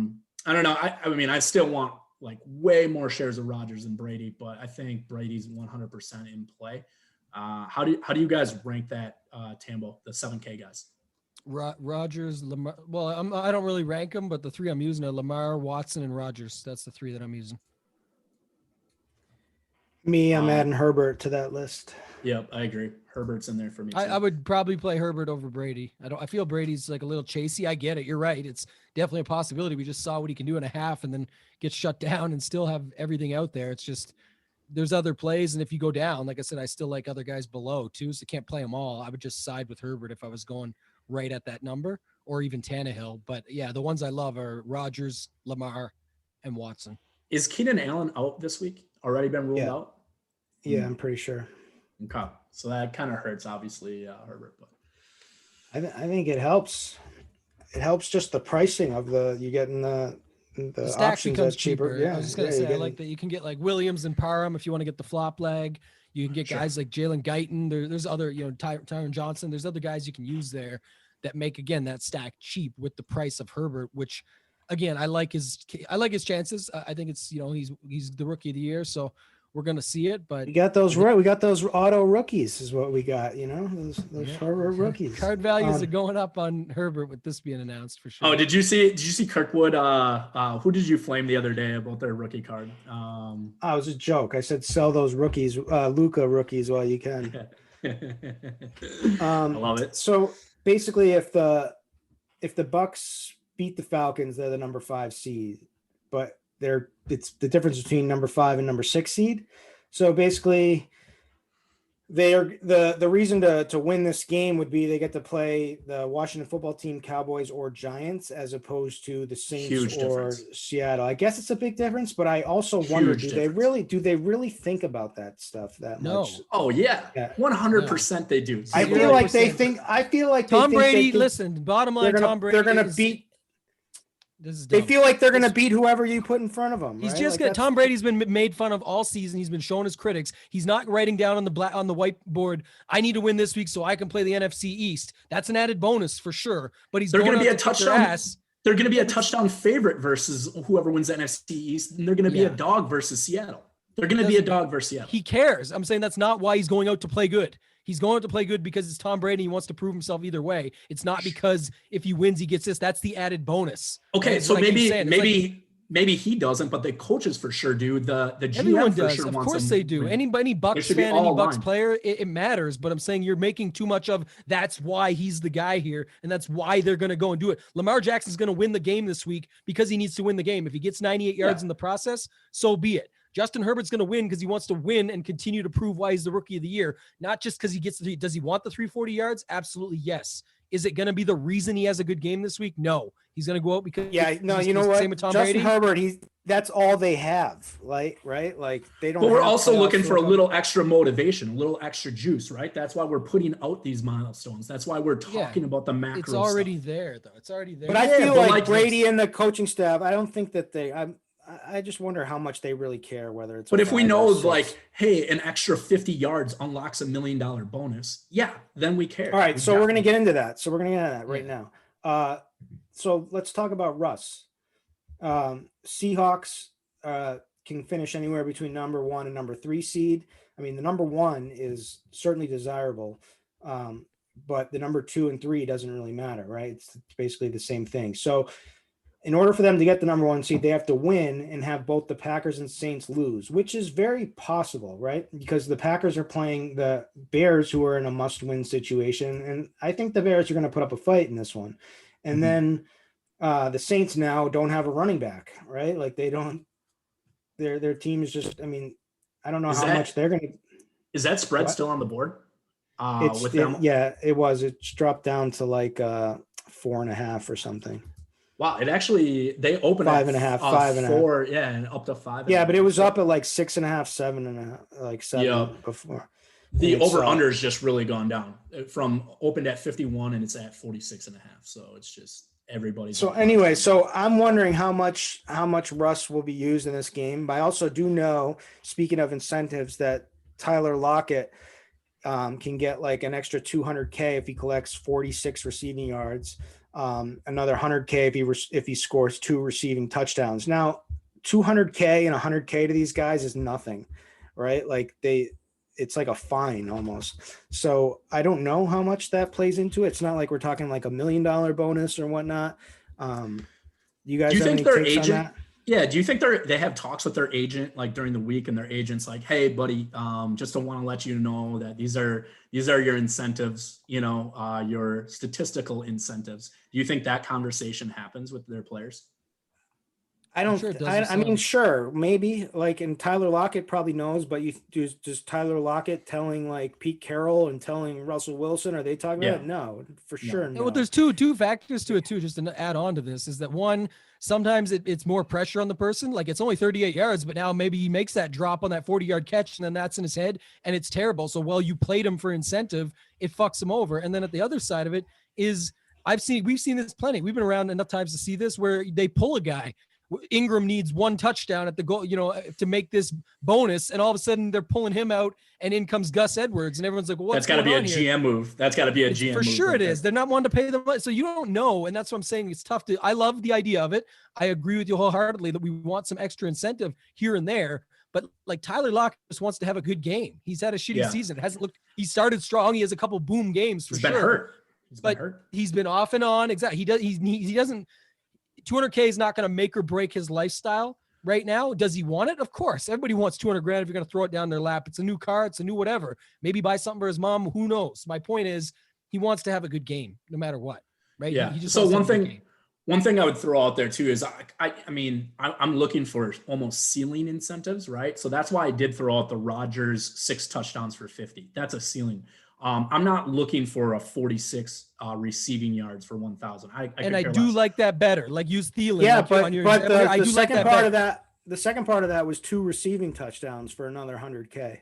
don't know. I still want like way more shares of Rodgers than Brady, but I think Brady's 100% in play. How do you guys rank that, Tambo, the 7K guys? Rodgers, Lamar. Well, I don't really rank them, but the three I'm using are Lamar, Watson, and Rodgers. That's the three that I'm using. I'm adding Herbert to that list. Yep, I agree. Herbert's in there for me too. I would probably play Herbert over Brady. I feel Brady's like a little chasey. I get it. You're right. It's definitely a possibility. We just saw what he can do in a half and then get shut down and still have everything out there. It's just there's other plays, and if you go down, like I said, I still like other guys below too, so can't play them all. I would just side with Herbert if I was going right at that number, or even Tannehill. But yeah, the ones I love are Rodgers, Lamar, and Watson. Is Keenan Allen out this week? Already been ruled out? Yeah, I'm pretty sure. Okay, so that kind of hurts, obviously, Herbert. But I think it helps. It helps just the pricing of you getting the stack options becomes cheaper. Yeah, I was just gonna say, I like that you can get like Williams and Parham if you want to get the flop leg. You can get guys like Jalen Guyton. There's other, Tyron Johnson. There's other guys you can use there that make, again, that stack cheap with the price of Herbert, which, again, I like his chances. I think it's, he's the rookie of the year, so we're gonna see it. But we got those right. We got those auto rookies, is what we got. Those Herbert rookies. Card values are going up on Herbert with this being announced for sure. Oh, did you see Kirkwood? Who did you flame the other day about their rookie card? It was a joke. I said sell those rookies, Luka rookies, while you can. I love it. So basically, if the Bucks beat the Falcons, they're the number 5 seed, but it's the difference between number 5 and number 6 seed. So basically, They are the reason to win this game would be they get to play the Washington football team, Cowboys, or Giants, as opposed to the Saints Huge or difference. Seattle. I guess it's a big difference, but I also wonder, do they really think about that stuff that much? Oh yeah, 100% they do. I feel like they think. I feel like Tom Brady. Listen, bottom line, Tom Brady. They're going to beat. They feel like they're going to beat whoever you put in front of them. He's right? just like good. Tom Brady's been made fun of all season. He's been shown his critics. He's not writing down on the whiteboard, I need to win this week so I can play the NFC East. That's an added bonus for sure. But they're going to be a touchdown. They're going to be a touchdown favorite versus whoever wins the NFC East, and they're going to be a dog versus Seattle. They're going to be a dog versus Seattle. He cares. I'm saying that's not why he's going out to play good. He's going out to play good because it's Tom Brady. He wants to prove himself either way. It's not because if he wins, he gets this. That's the added bonus. Okay, so like maybe he doesn't, but the coaches for sure do. The GM everyone for does. sure Of wants course him they do. Any Bucks fan, any Bucks player, it matters. But I'm saying you're making too much of that's why he's the guy here, and that's why they're going to go and do it. Lamar Jackson's going to win the game this week because he needs to win the game. If he gets 98 yards in the process, so be it. Justin Herbert's going to win because he wants to win and continue to prove why he's the rookie of the year, not just because he gets does he want the 340 yards? Absolutely, yes. Is it going to be the reason he has a good game this week? No. He's going to go out because you know what? Same with Tom Brady. Herbert, that's all they have, right? Like they don't. But we're also looking for a little extra motivation, a little extra juice, right? That's why we're putting out these milestones. That's why we're talking about the macro. It's already there, though. It's already there. But I feel like Brady and the coaching staff, I don't think that I just wonder how much they really care whether it's. But if we know, like, hey, an extra 50 yards unlocks $1 million bonus, then we care. All right, so we're gonna get into that. Right now. So let's talk about Russ. Seahawks can finish anywhere between number 1 and number 3 seed. I mean, the number 1 is certainly desirable, but the number 2 and 3 doesn't really matter, right? It's basically the same thing. So in order for them to get the number 1 seed, they have to win and have both the Packers and Saints lose, which is very possible, right? Because the Packers are playing the Bears, who are in a must-win situation. And I think the Bears are going to put up a fight in this one. And then the Saints now don't have a running back, right? Like they don't, their team is just, I mean, I don't know how much they're going to. Is that spread still on the board? With them? Yeah, it was. It's dropped down to like 4.5 or something. Wow, they opened 5.5, 5.5, and up to 5. Yeah, but it was up at like 6.5, 7.5, like 7 before. The over/under has just really gone down from opened at 51 and it's at 46.5. So it's just everybody's. So anyway, so I'm wondering how much Russ will be used in this game. But I also do know, speaking of incentives, that Tyler Lockett can get like an extra $200K if he collects 46 receiving yards. Another $100K if he scores 2 receiving touchdowns. Now, $200K and $100K to these guys is nothing, right? Like it's like a fine almost. So I don't know how much that plays into it. It's not like we're talking like $1 million bonus or whatnot. You guys, do you think their agent? Yeah. Do you think they have talks with their agent like during the week, and their agent's like, hey, buddy, just don't want to let you know that these are your incentives, your statistical incentives. Do you think that conversation happens with their players? I don't. Sure I mean, sure, maybe. Like, and Tyler Lockett probably knows, but does Tyler Lockett telling like Pete Carroll and telling Russell Wilson? Are they talking about it? No, for sure. No. Well, there's two factors to it too. Just to add on to this is that one, sometimes it's more pressure on the person. Like it's only 38 yards, but now maybe he makes that drop on that 40-yard catch, and then that's in his head, and it's terrible. So while you played him for incentive, it fucks him over. And then at the other side of it is we've seen this plenty. We've been around enough times to see this where they pull a guy. Ingram needs 1 touchdown at the goal, to make this bonus, and all of a sudden they're pulling him out, and in comes Gus Edwards, and everyone's like, well, "That's got to be a GM move. That's got to be a GM for move sure. It is. They're not wanting to pay them, so you don't know, and that's what I'm saying. It's tough to. I love the idea of it. I agree with you wholeheartedly that we want some extra incentive here and there, but like Tyler Lockett just wants to have a good game. He's had a shitty season. It hasn't looked. He started strong. He has a couple boom games for sure. Been hurt. He's been off and on. Exactly. He doesn't. 200K is not going to make or break his lifestyle right now. Does he want it? Of course. Everybody wants $200,000 if you're going to throw it down their lap. It's a new car. It's a new whatever. Maybe buy something for his mom. Who knows? My point is he wants to have a good game no matter what. Right. Yeah. So One thing I would throw out there too is I'm looking for almost ceiling incentives, right? So that's why I did throw out the Rodgers 6 touchdowns for 50. That's a ceiling. I'm not looking for a 46 receiving yards for 1,000. I do like that better. Like use Thielen. Yeah, like but the second like part of that, the second part of that was 2 receiving touchdowns for another 100K.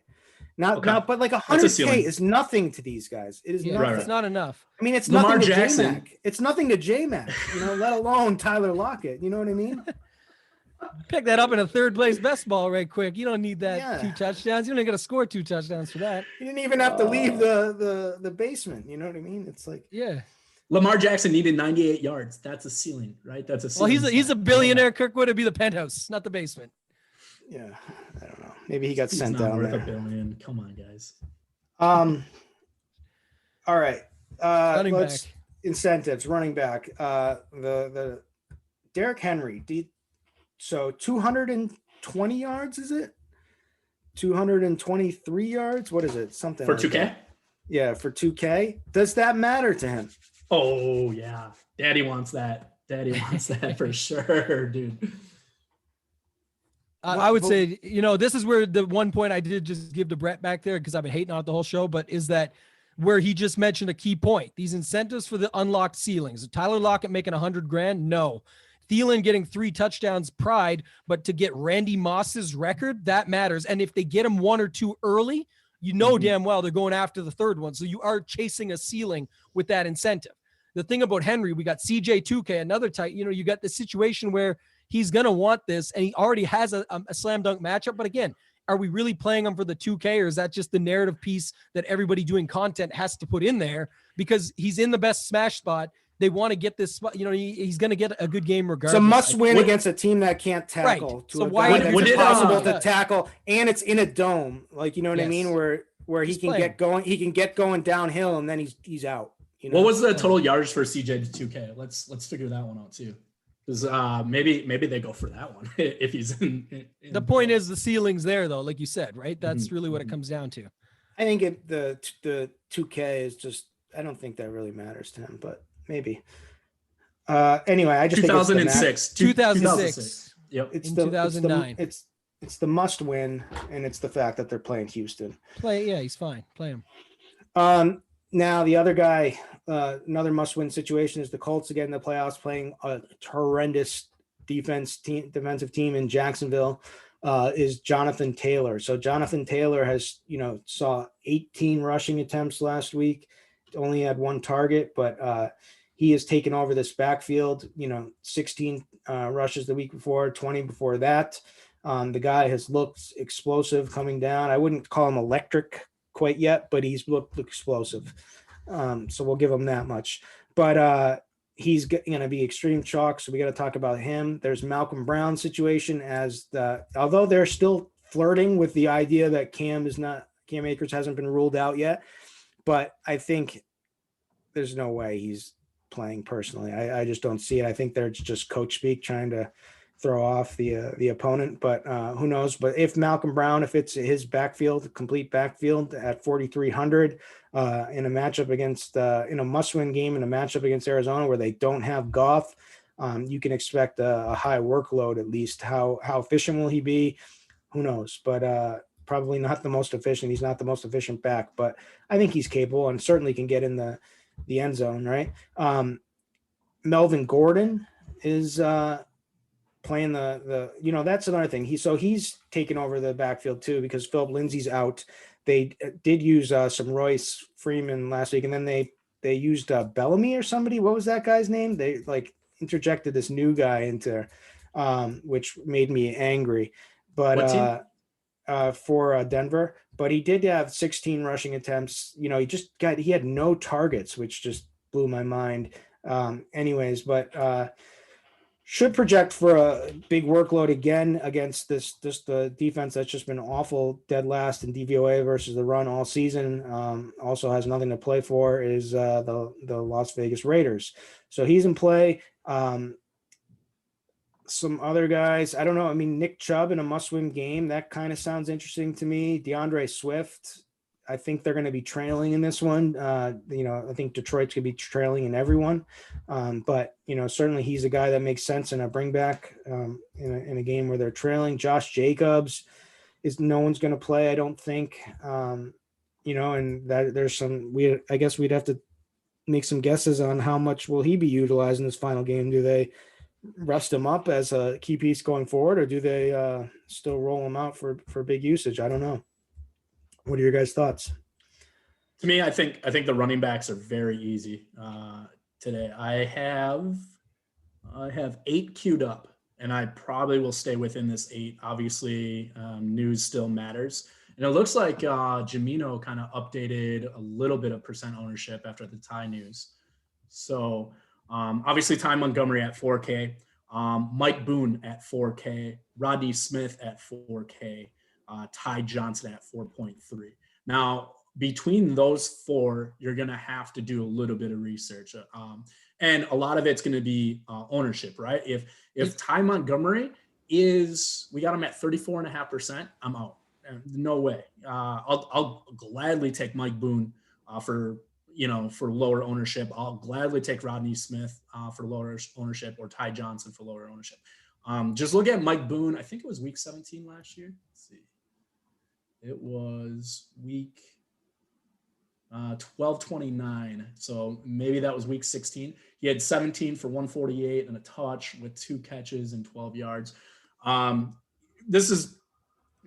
Now, but like 100K is nothing to these guys. It is nothing. Right. It's not enough. I mean, it's Lamar nothing to Jackson. J-Mac. It's nothing to J-Mac, let alone Tyler Lockett. You know what I mean? Pick that up in a third place best ball right quick. You don't need that 2 touchdowns. You don't got to score 2 touchdowns for that. You didn't even have to leave the basement. You know what I mean? It's like Lamar Jackson needed 98 yards. That's a ceiling, right? That's a ceiling. Well, he's a billionaire. Kirkwood would be the penthouse, not the basement. Yeah, I don't know. Maybe he got sent down down worth there. $1 billion. Come on, guys. All right. Running Let's back. Incentives. Running back. The Derrick Henry. So 220 yards, is it? 223 yards. What is it? Something for like 2K. That. Yeah, for 2K. Does that matter to him? Oh yeah, Daddy wants that. Daddy wants that for sure, dude. I would say, this is where the one point I did just give to Brett back there because I've been hating on it the whole show, but is that where he just mentioned a key point. These incentives for the unlocked ceilings. Tyler Lockett making $100,000? No. Thielen getting 3 touchdowns, pride, but to get Randy Moss's record, that matters. And if they get him 1 or 2 early, damn well they're going after the third one. So you are chasing a ceiling with that incentive. The thing about Henry, we got CJ 2K, another type, you got the situation where he's going to want this, and he already has a slam dunk matchup. But again, are we really playing him for the 2K, or is that just the narrative piece that everybody doing content has to put in there because he's in the best smash spot? They want to get this spot. He's going to get a good game regardless. It's a must win against a team that can't tackle. Right. To so a why guy that's impossible to tackle, and it's in a dome. Like, you know what I mean? Where he can get going. He can get going downhill, and then he's out. What was the total yards for CJ to 2K? Let's figure that one out too. Because maybe they go for that one if he's in the point is the ceiling's there though, like you said, right? That's really what it comes down to. I think the 2K is just, I don't think that really matters to him, but maybe. Anyway, I just 2006. 2006. Yep. It's 2009. It's the must win, and it's the fact that they're playing Houston. He's fine. Play him. Now the other guy, another must-win situation is the Colts again in the playoffs, playing a horrendous defensive team in Jacksonville. Is Jonathan Taylor. So Jonathan Taylor has, saw 18 rushing attempts last week, only had 1 target, but he has taken over this backfield. 16 rushes the week before, 20 before that. The guy has looked explosive coming down. I wouldn't call him electric quite yet, but he's looked explosive. So we'll give him that much. But he's going to be extreme chalk, so we got to talk about him. There's Malcolm Brown's situation although they're still flirting with the idea that Cam Akers hasn't been ruled out yet, but I think there's no way he's playing personally. I just don't see it. I think they're just coach speak trying to throw off the opponent, but who knows? But if Malcolm Brown, if it's his complete backfield at 4,300 in a matchup against in a must-win game in a matchup against Arizona where they don't have Goff, you can expect a high workload at least. How efficient will he be? Who knows? But probably not the most efficient. He's not the most efficient back, but I think he's capable and certainly can get in the end zone, right? Melvin Gordon is playing that's another thing. He's taken over the backfield too because Philip Lindsay's out. They did use some Royce Freeman last week, and then they used Bellamy or somebody. What was that guy's name? They interjected this new guy into, which made me angry. But for Denver, but he did have 16 rushing attempts. He had no targets, which just blew my mind. Anyways, but should project for a big workload again against the defense that's just been awful, dead last in DVOA versus the run all season. Also has nothing to play for is the Las Vegas Raiders. So he's in play. Some other guys, I don't know. I mean, Nick Chubb in a must-win game, that kind of sounds interesting to me. DeAndre Swift, I think they're going to be trailing in this one. I think Detroit's going to be trailing in everyone. But, certainly he's a guy that makes sense in a bring back in a game where they're trailing. Josh Jacobs no one's going to play, I don't think. And that there's I guess we'd have to make some guesses on how much will he be utilized in this final game. Do they rest him up as a key piece going forward, or do they still roll him out for big usage? I don't know. What are your guys' thoughts? To me, I think the running backs are very easy today. I have 8 queued up, and I probably will stay within this 8. Obviously, news still matters. And it looks like Jamino kind of updated a little bit of percent ownership after the Ty news. So obviously Ty Montgomery at 4K, Mike Boone at 4K, Rodney Smith at 4K, Ty Johnson at 4.3. Now, between those 4, you're going to have to do a little bit of research. And a lot of it's going to be ownership, right? If Ty Montgomery we got him at 34.5%, I'm out. No way. I'll gladly take Mike Boone for lower ownership. I'll gladly take Rodney Smith for lower ownership, or Ty Johnson for lower ownership. Just look at Mike Boone. I think it was week 17 last year. Let's see. It was week 1229. So maybe that was week 16. He had 17 for 148 and a touch with 2 catches and 12 yards. This is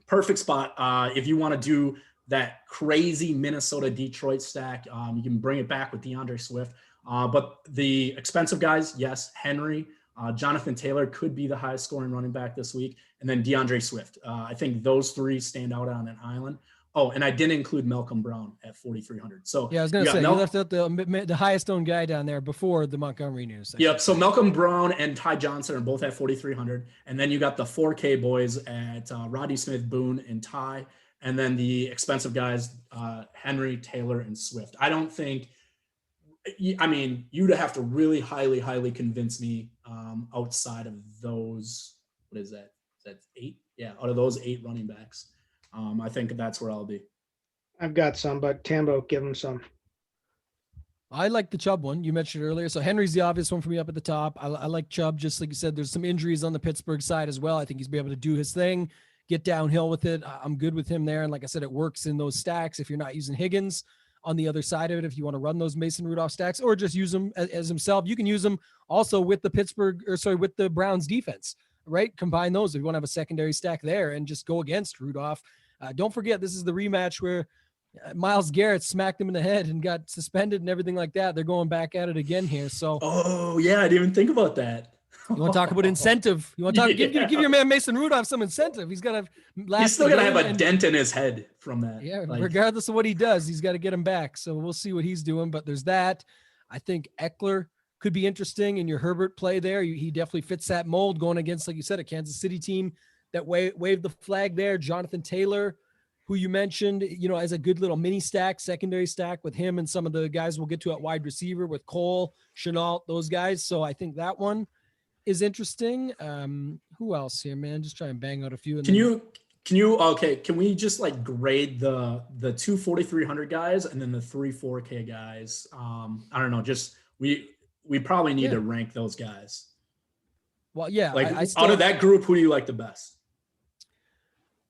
perfect spot if you want to do that crazy Minnesota-Detroit stack. You can bring it back with DeAndre Swift. But the expensive guys, yes, Henry, Jonathan Taylor could be the highest scoring running back this week, and then DeAndre Swift. I think those 3 stand out on an island. Oh, and I didn't include Malcolm Brown at 4,300. So yeah, I was going to say, you left out the highest owned guy down there before the Montgomery news. Yep. So Malcolm Brown and Ty Johnson are both at 4,300. And then you got the 4K boys at Rodney Smith, Boone, and Ty. And then the expensive guys, Henry, Taylor, and Swift. I don't think, you'd have to really highly convince me outside of those, what is that? Is that 8? Yeah, out of those 8 running backs. I think that's where I'll be. I've got some, but Tambo, give him some. I like the Chubb one you mentioned earlier. So Henry's the obvious one for me up at the top. I like Chubb, just like you said. There's some injuries on the Pittsburgh side as well. I think he's be able to do his thing, get downhill with it. I'm good with him there. And like I said, it works in those stacks if you're not using Higgins on the other side of it. If you want to run those Mason Rudolph stacks or just use him as himself, you can use him also with with the Browns defense, right? Combine those if you want to have a secondary stack there and just go against Rudolph. Don't forget, this is the rematch where Myles Garrett smacked him in the head and got suspended and everything like that. They're going back at it again here. So, oh yeah, I didn't even think about that. You want to talk about incentive? You want to talk? Give your man Mason Rudolph some incentive. He's got to. He's still gonna have a dent in his head from that. Yeah, regardless of what he does, he's got to get him back. So we'll see what he's doing. But there's that. I think Eckler could be interesting in your Herbert play there. He definitely fits that mold going against, like you said, a Kansas City team that waved the flag there. Jonathan Taylor, who you mentioned, as a good little mini stack, secondary stack with him and some of the guys we'll get to at wide receiver with Cole, Chenault, those guys. So I think that one is interesting. Who else here, man? Just try and bang out a few. Can we just grade the 2 4,300 guys and then the 3 4K guys? I don't know. Just we probably need to rank those guys. Well, yeah. Out of that group, who do you like the best?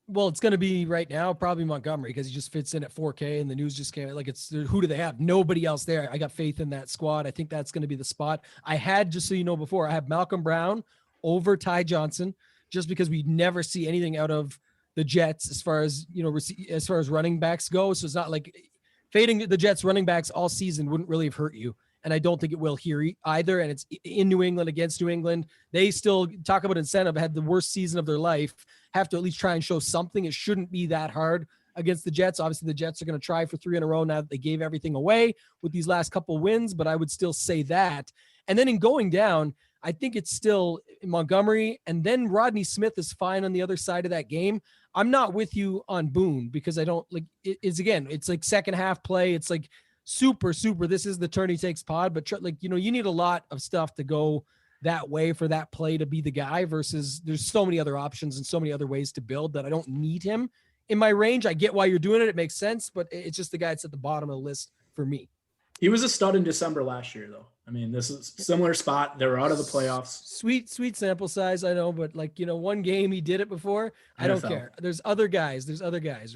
Well, it's going to be right now probably Montgomery because he just fits in at 4K and the news just came. Who do they have? Nobody else there. I got faith in that squad. I think that's going to be the spot. I had, just so you know, before I have Malcolm Brown over Ty Johnson, just because we never see anything out of the Jets as far as running backs go. So it's not like fading the Jets running backs all season wouldn't really have hurt you. And I don't think it will here either. And it's in New England against New England. They still talk about incentive, had the worst season of their life, have to at least try and show something. It shouldn't be that hard against the Jets. Obviously, the Jets are going to try for 3 in a row now that they gave everything away with these last couple wins, but I would still say that. And then in going down, I think it's still Montgomery, and then Rodney Smith is fine on the other side of that game. I'm not with you on Boone because I don't it's like second half play. It's like super. This is the turn he takes pod, but you need a lot of stuff to go that way for that play to be the guy versus there's so many other options and so many other ways to build that I don't need him in my range. I get why you're doing it. It makes sense, but it's just the guy that's at the bottom of the list for me. He was a stud in December last year, though. I mean, this is a similar spot. They were out of the playoffs. Sweet sample size, I know, but like, one game he did it before. I don't care. There's other guys,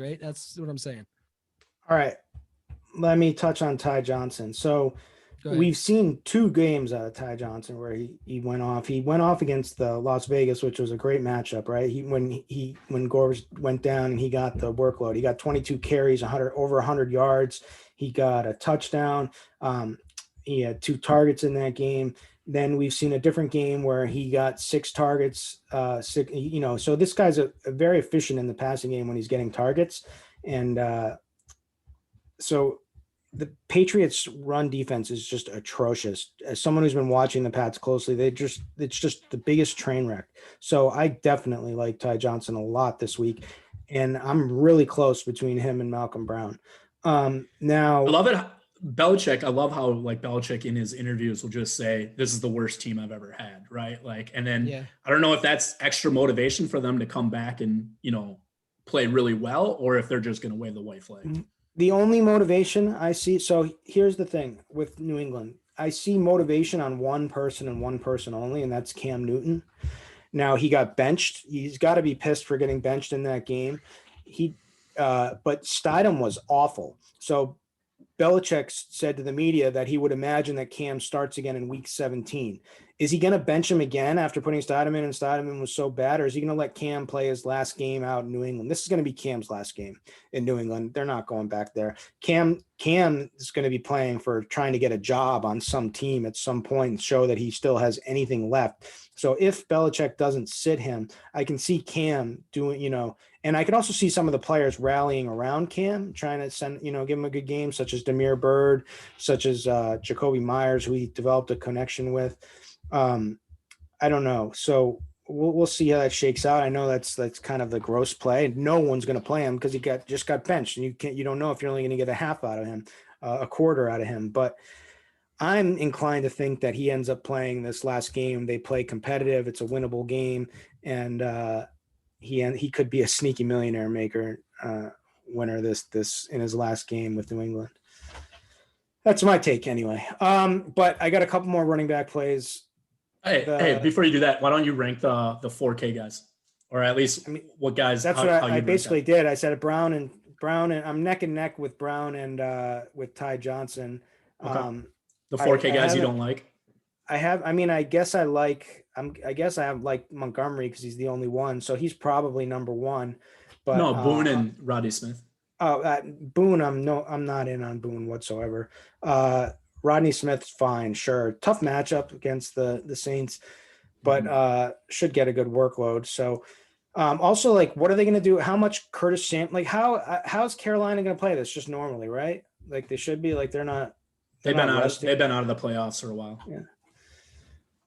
right? That's what I'm saying. All right. Let me touch on Ty Johnson. So we've seen 2 games out of Ty Johnson where he went off. He went off against the Las Vegas, which was a great matchup, right? When Gore went down and he got the workload, he got 22 carries, over 100 yards. He got a touchdown. He had 2 targets in that game. Then we've seen a different game where he got 6 targets. So this guy's a very efficient in the passing game when he's getting targets. And so the Patriots' run defense is just atrocious. As someone who's been watching the Pats closely, it's just the biggest train wreck. So I definitely like Ty Johnson a lot this week, and I'm really close between him and Malcolm Brown. Now I love it. Belichick, I love how like Belichick in his interviews will just say, this is the worst team I've ever had. Right. Like, and then I don't know if that's extra motivation for them to come back and, play really well, or if they're just going to wave the white flag. The only motivation I see. So here's the thing with New England. I see motivation on one person and one person only, and that's Cam Newton. Now he got benched. He's got to be pissed for getting benched in that game. But Stidham was awful. So Belichick said to the media that he would imagine that Cam starts again in week 17. Is he going to bench him again after putting Stidham in and Stidham was so bad, or is he going to let Cam play his last game out in New England? This is going to be Cam's last game in New England. They're not going back there. Cam is going to be playing for trying to get a job on some team at some point and show that he still has anything left. So if Belichick doesn't sit him, I can see Cam doing, and I can also see some of the players rallying around Cam, trying to send, give him a good game, such as Demir Bird, such as Jacoby Myers, who he developed a connection with. I don't know. So we'll see how that shakes out. I know that's kind of the gross play. No one's going to play him because he just got benched, and you don't know if you're only going to get a half out of him, a quarter out of him. But I'm inclined to think that he ends up playing this last game. They play competitive. It's a winnable game, and he could be a sneaky millionaire maker winner this in his last game with New England. That's my take anyway. But I got a couple more running back plays. Hey, before you do that, why don't you rank the 4K guys, or at least what guys? That's what I basically did. I said Brown and I'm neck and neck with Brown and with Ty Johnson. Okay. The 4K guys you don't like? I guess I have like Montgomery because he's the only one, so he's probably number 1. But no, Boone and Roddy Smith. Boone, I'm not in on Boone whatsoever. Rodney Smith's fine, sure. Tough matchup against the Saints, but should get a good workload. So also, like, what are they going to do? How much Curtis how's Carolina going to play this? Just normally, right? Like they should be. Like they've been out of the playoffs for a while. Yeah.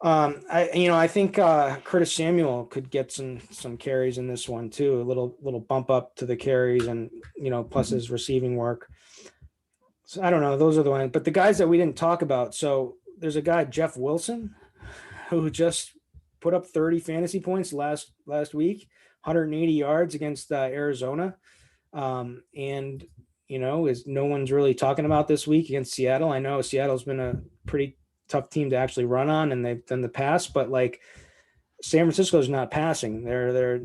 I think Curtis Samuel could get some carries in this one too. A little bump up to the carries and plus his receiving work. So I don't know. Those are the ones. But the guys that we didn't talk about. So there's a guy, Jeff Wilson, who just put up 30 fantasy points last week, 180 yards against Arizona, and is no one's really talking about this week against Seattle. I know Seattle's been a pretty tough team to actually run on, and they've done the pass, but like San Francisco's not passing. They're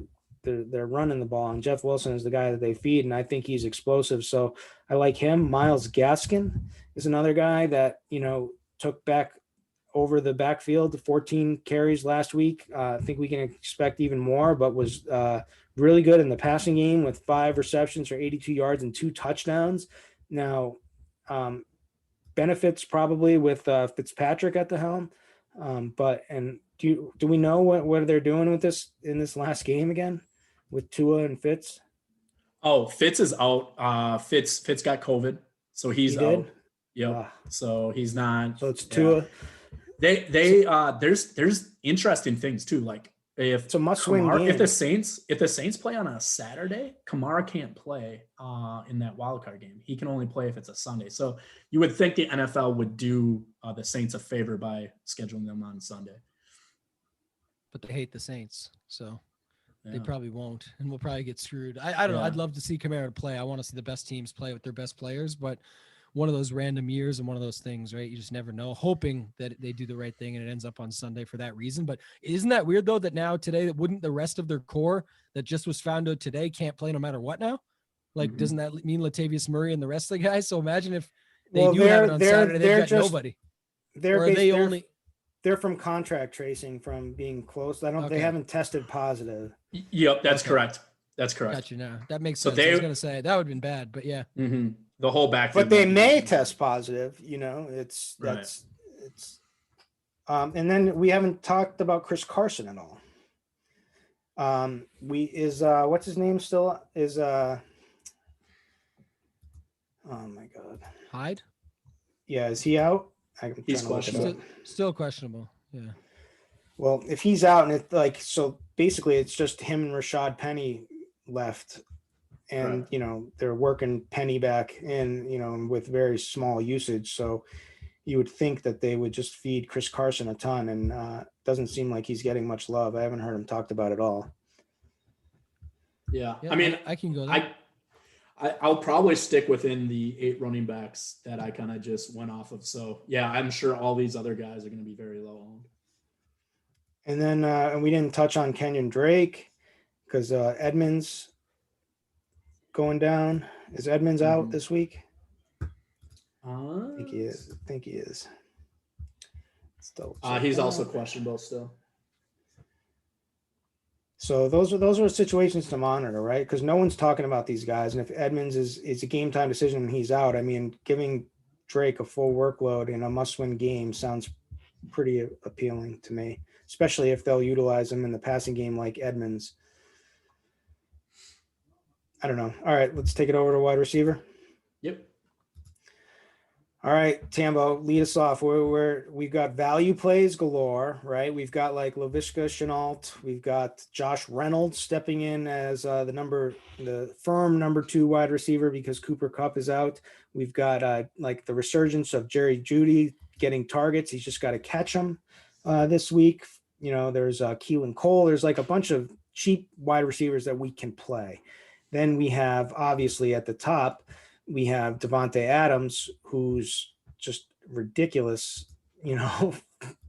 running the ball, and Jeff Wilson is the guy that they feed, and I think he's explosive. So I like him. Myles Gaskin is another guy that took back over the backfield, 14 carries last week. I think we can expect even more, but was really good in the passing game with 5 receptions for 82 yards and 2 touchdowns. Now, benefits probably with Fitzpatrick at the helm. Do we know what they're doing with this in this last game again with Tua and Fitz? Oh, Fitz is out. Fitz got COVID, so he's out. Yep. So he's not. So it's Tua. There's interesting things too. Like if it's a must-win game. If the Saints play on a Saturday, Kamara can't play in that wild card game. He can only play if it's a Sunday. So you would think the NFL would do the Saints a favor by scheduling them on Sunday. But they hate the Saints, so They probably won't, and we'll probably get screwed. I don't know. I'd love to see Kamara play. I want to see the best teams play with their best players, but one of those random years and one of those things, right? You just never know, hoping that they do the right thing and it ends up on Sunday for that reason. But isn't that weird though, that now today, that wouldn't the rest of their core that just was found out today can't play no matter what now? Like, doesn't that mean Latavius Murray and the rest of the guys? So imagine if they do have it on Saturday, they've got nobody. They're from contract tracing from being close. They haven't tested positive. Yep. That's correct. That's correct. Got you now. That makes sense. I was going to say that would have been bad, but yeah. The whole back. But they may test positive, it's. And then we haven't talked about Chris Carson at all. What's his name still is, oh my God. Hyde? Yeah. Is he out? He's questionable. Still questionable. Yeah. Well, if he's out and so basically it's just him and Rashad Penny left. And, they're working Penny back in, with very small usage. So you would think that they would just feed Chris Carson a ton, and doesn't seem like he's getting much love. I haven't heard him talked about at all. Yeah. I mean, I can go there. I'll probably stick within the 8 running backs that I kind of just went off of. So yeah, I'm sure all these other guys are going to be very low owned. And then, and we didn't touch on Kenyon Drake because Edmonds going down. Is Edmonds out this week? I think he is. Still, he's also questionable still. So those are situations to monitor, right? Because no one's talking about these guys. And if Edmonds is a game time decision and he's out, I mean, giving Drake a full workload in a must-win game sounds pretty appealing to me, especially if they'll utilize him in the passing game like Edmonds. I don't know. All right, let's take it over to wide receiver. Yep. All right, Tambo, lead us off. We've got value plays galore, right? We've got like Laviska Shenault. We've got Josh Reynolds stepping in as the firm number 2 wide receiver because Cooper Kupp is out. We've got like the resurgence of Jerry Jeudy getting targets. He's just got to catch them this week. There's Keelan Cole. There's like a bunch of cheap wide receivers that we can play. Then we have, obviously, at the top, we have Devontae Adams, who's just ridiculous,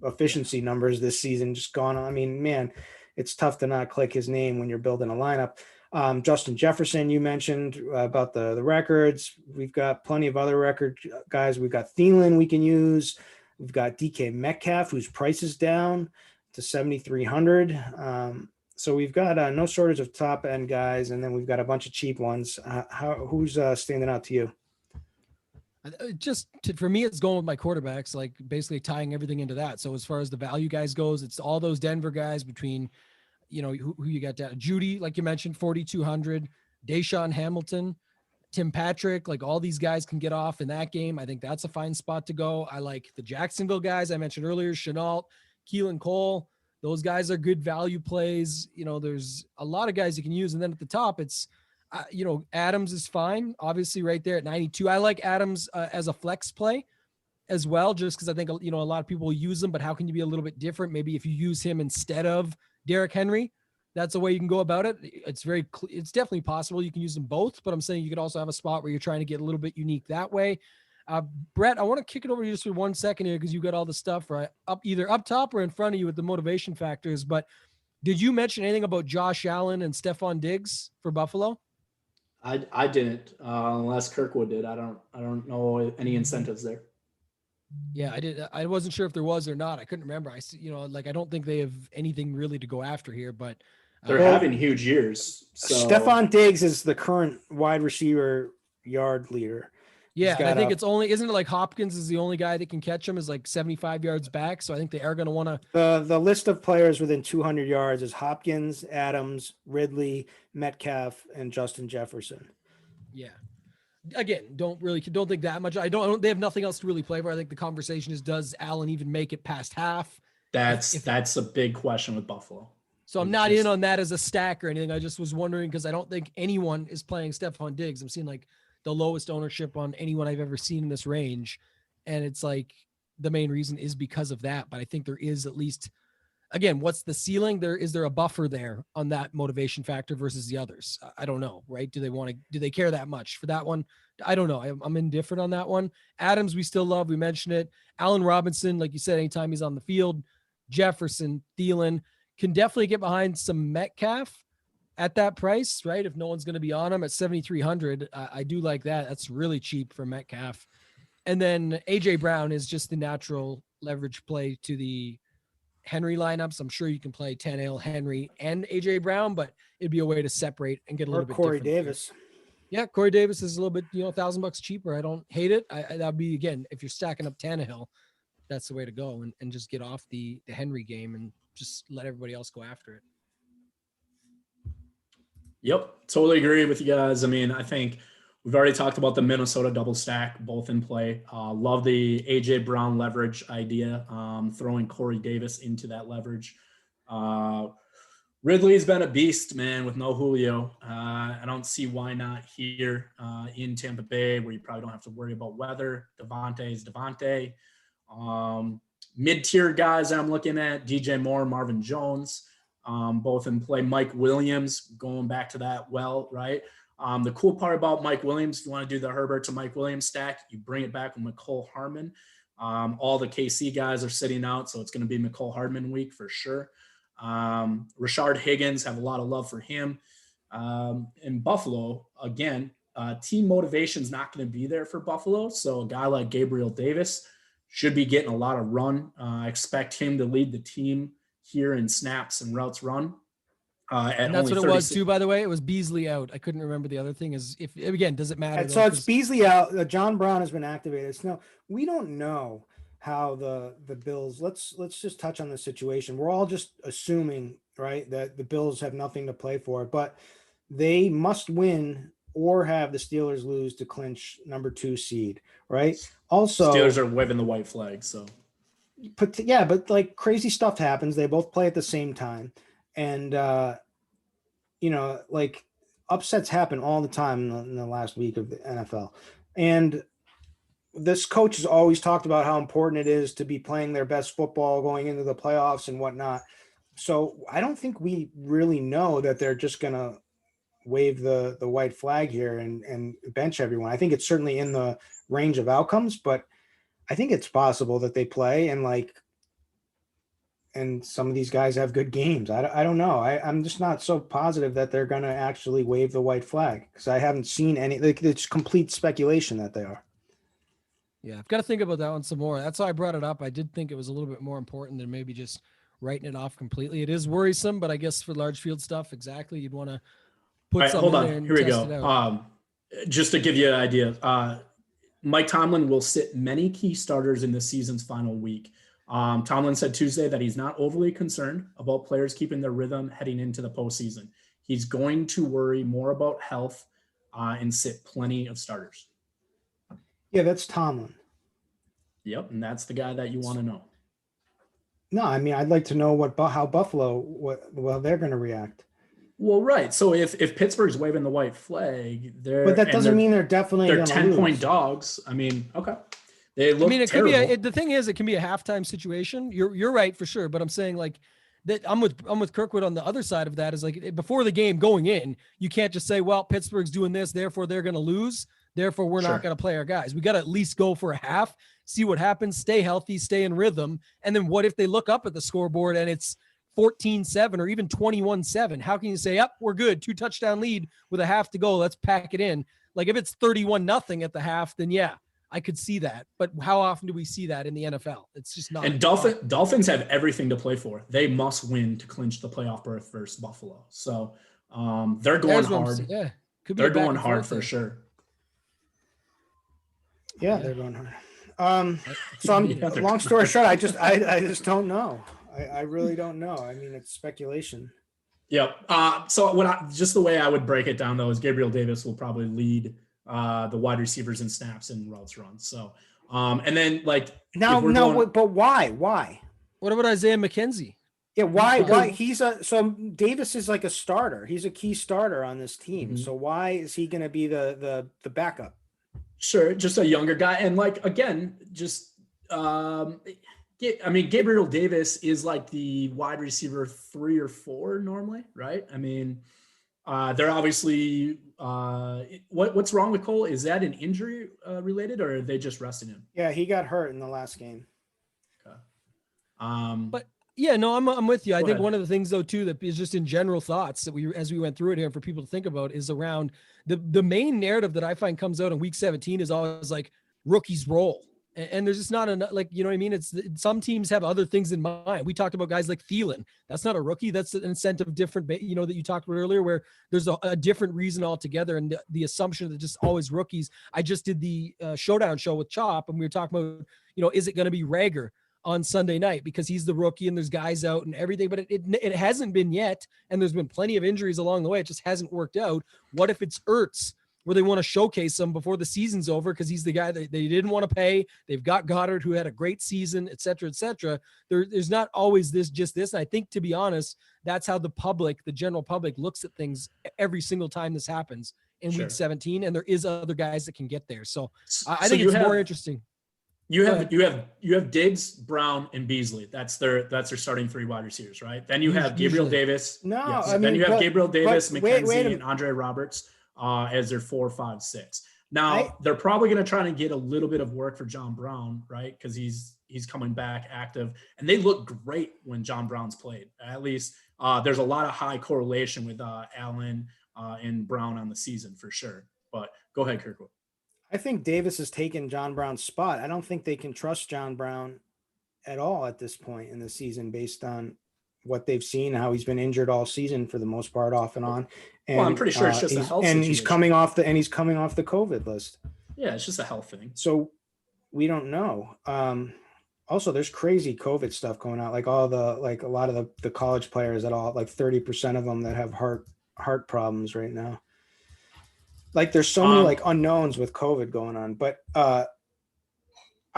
efficiency numbers this season just gone on. I mean, man, it's tough to not click his name when you're building a lineup. Justin Jefferson, you mentioned about the records. We've got plenty of other record guys. We've got Thielen we can use. We've got DK Metcalf, whose price is down to 7,300. So we've got no shortage of top end guys, and then we've got a bunch of cheap ones. Who's standing out to you? For me, it's going with my quarterbacks, like basically tying everything into that. So as far as the value guys goes, it's all those Denver guys between, who you got down. Jeudy, like you mentioned, 4,200. Deshaun Hamilton, Tim Patrick, like all these guys can get off in that game. I think that's a fine spot to go. I like the Jacksonville guys I mentioned earlier, Shenault, Keelan Cole. Those guys are good value plays. There's a lot of guys you can use. And then at the top, it's, Adams is fine, obviously right there at 92. I like Adams as a flex play as well, just because I think, a lot of people will use him, but how can you be a little bit different? Maybe if you use him instead of Derrick Henry, that's the way you can go about it. It's definitely possible. You can use them both, but I'm saying you could also have a spot where you're trying to get a little bit unique that way. Brett, I want to kick it over to you just for 1 second here because you got all the stuff right either up top or in front of you with the motivation factors. But did you mention anything about Josh Allen and Stephon Diggs for Buffalo? I didn't, unless Kirkwood did. I don't know any incentives there. Yeah, I did. I wasn't sure if there was or not. I couldn't remember. I don't think they have anything really to go after here, but they're having huge years. So. Stephon Diggs is the current wide receiver yard leader. Yeah, and I think isn't it like Hopkins is the only guy that can catch him is like 75 yards back. So I think they are going to want to. The list of players within 200 yards is Hopkins, Adams, Ridley, Metcalf, and Justin Jefferson. Yeah. Again, don't think that much. They have nothing else to really play for. I think the conversation is, does Allen even make it past half? That's a big question with Buffalo. So I'm not in on that as a stack or anything. I just was wondering because I don't think anyone is playing Stephon Diggs. I'm seeing like the lowest ownership on anyone I've ever seen in this range. And it's like the main reason is because of that. But I think there is at least again, what's the ceiling? Is there a buffer there on that motivation factor versus the others? I don't know, right? Do they care that much for that one? I don't know. I'm indifferent on that one. Adams, we still love. We mentioned it. Allen Robinson, like you said, anytime he's on the field. Jefferson, Thielen, can definitely get behind some Metcalf at that price, right? If no one's going to be on him at 7,300, I do like that. That's really cheap for Metcalf. And then AJ Brown is just the natural leverage play to the Henry lineups. I'm sure you can play Tannehill, Henry, and AJ Brown, but it'd be a way to separate and get a little bit Corey different. Davis. Yeah, Corey Davis is a little bit, $1,000 cheaper. I don't hate it. That'd be, again, if you're stacking up Tannehill, that's the way to go, and just get off the Henry game and just let everybody else go after it. Yep, totally agree with you guys. I mean, I think we've already talked about the Minnesota double stack, both in play. Love the AJ Brown leverage idea, throwing Corey Davis into that leverage. Ridley's been a beast, man, with no Julio. I don't see why not here in Tampa Bay, where you probably don't have to worry about weather. Devontae's Devontae. Mid-tier guys I'm looking at, DJ Moore, Marvin Jones, both in play. Mike Williams, going back to that right? The cool part about Mike Williams, if you want to do the Herbert to Mike Williams stack, you bring it back with McCole Hardman. All the KC guys are sitting out, so it's going to be McCole Hardman week for sure. Rashard Higgins, have a lot of love for him. In Buffalo, again, team motivation is not going to be there for Buffalo, so a guy like Gabriel Davis should be getting a lot of run. I expect him to lead the team here in snaps and routes run. And that's what it was too, by the way. It was Beasley out. I couldn't remember the other thing. Is if again, does it matter? So it's Beasley out. John Brown has been activated. So we don't know how the Bills. Let's just touch on the situation. We're all just assuming, right, that the Bills have nothing to play for, but they must win or have the Steelers lose to clinch number 2 seed, right? Also, Steelers are waving the white flag, so. But like crazy stuff happens. They both play at the same time. And, like upsets happen all the time in the last week of the NFL. And this coach has always talked about how important it is to be playing their best football going into the playoffs and whatnot. So I don't think we really know that they're just going to wave the white flag here and bench everyone. I think it's certainly in the range of outcomes, but I think it's possible that they play and some of these guys have good games. I don't know. I'm just not so positive that they're going to actually wave the white flag because I haven't seen any. It's complete speculation that they are. Yeah, I've got to think about that one some more. That's why I brought it up. I did think it was a little bit more important than maybe just writing it off completely. It is worrisome, but I guess for large field stuff, exactly, you'd want to put something hold in there on. and Here we test go. it out. Just to give you an idea, Mike Tomlin will sit many key starters in the season's final week. Tomlin said Tuesday that he's not overly concerned about players keeping their rhythm heading into the postseason. He's going to worry more about health and sit plenty of starters. Yeah, that's Tomlin. Yep, and that's the guy that you want to know. No, I mean, I'd like to know how Buffalo, they're going to react. Well, right. So if Pittsburgh's waving the white flag, but that doesn't mean they're definitely they're going to 10-point dogs. I mean, okay. They look it terrible. could be the thing is, it can be a halftime situation. You're right for sure, but I'm saying like that. I'm with Kirkwood on the other side of that. Is like before the game going in, you can't just say, well, Pittsburgh's doing this, therefore they're going to lose, therefore we're not going to play our guys. We got to at least go for a half, see what happens, stay healthy, stay in rhythm, and then what if they look up at the scoreboard and it's 14-7 or even 21-7? How can you say, yep, we're good, 2 touchdown lead with a half to go, let's pack it in? Like if it's 31-0 at the half, then yeah, I could see that. But how often do we see that in the NFL? It's just not. And Dolphins have everything to play for. They must win to clinch the playoff berth versus Buffalo. So they're going hard. Yeah, they're going hard for sure. Yeah, they're going hard. So long story short, I just don't know. I really don't know. I mean, it's speculation. Yep. So just the way I would break it down though is Gabriel Davis will probably lead the wide receivers in snaps and routes run. So, and then like but why? What about Isaiah McKenzie? Yeah, why? So Davis is like a starter. He's a key starter on this team. Mm-hmm. So why is he going to be the backup? Sure, just a younger guy, and like again, just I mean, Gabriel Davis is like the wide receiver 3 or 4 normally, right? I mean, they're obviously what's wrong with Cole? Is that an injury related, or are they just resting him? Yeah, he got hurt in the last game. Okay. But yeah, no, I'm with you. I think ahead. one of the things though too that is just in general thoughts that as we went through it here for people to think about is around the main narrative that I find comes out in week 17 is always like rookies roll. And there's just not enough, like, you know what I mean? It's some teams have other things in mind. We talked about guys like Thielen. That's not a rookie. That's an incentive different, you know, that you talked about earlier, where there's a different reason altogether. And the assumption that just always rookies. I just did the showdown show with Chop, and we were talking about, you know, is it going to be Rager on Sunday night because he's the rookie and there's guys out and everything, but it hasn't been yet. And there's been plenty of injuries along the way. It just hasn't worked out. What if it's Ertz, where they want to showcase him before the season's over because he's the guy that they didn't want to pay? They've got Goddard, who had a great season, et cetera, et cetera. There's not always just this. And I think, to be honest, that's how the general public looks at things every single time this happens in week 17. And there is other guys that can get there. So I think it's more interesting. You have Diggs, Brown, and Beasley. That's their starting 3 wide receivers, right? Then you have Gabriel Davis. No, yes. I mean, then you have Gabriel Davis, McKenzie, wait and Andre Roberts as their 4, 5, 6. Now they're probably going to try to get a little bit of work for John Brown, right? Because he's coming back active, and they look great when John Brown's played. At least there's a lot of high correlation with Allen and Brown on the season for sure. But go ahead, Kirkwood. I think Davis has taken John Brown's spot. I don't think they can trust John Brown at all at this point in the season based on what they've seen, how he's been injured all season for the most part, off and on. And I'm pretty sure it's just a health situation. He's coming off the COVID list. Yeah, it's just a health thing. So we don't know. Also, there's crazy COVID stuff going on. Like a lot of the college players at all, like 30% of them that have heart problems right now. Like there's so many like unknowns with COVID going on, but I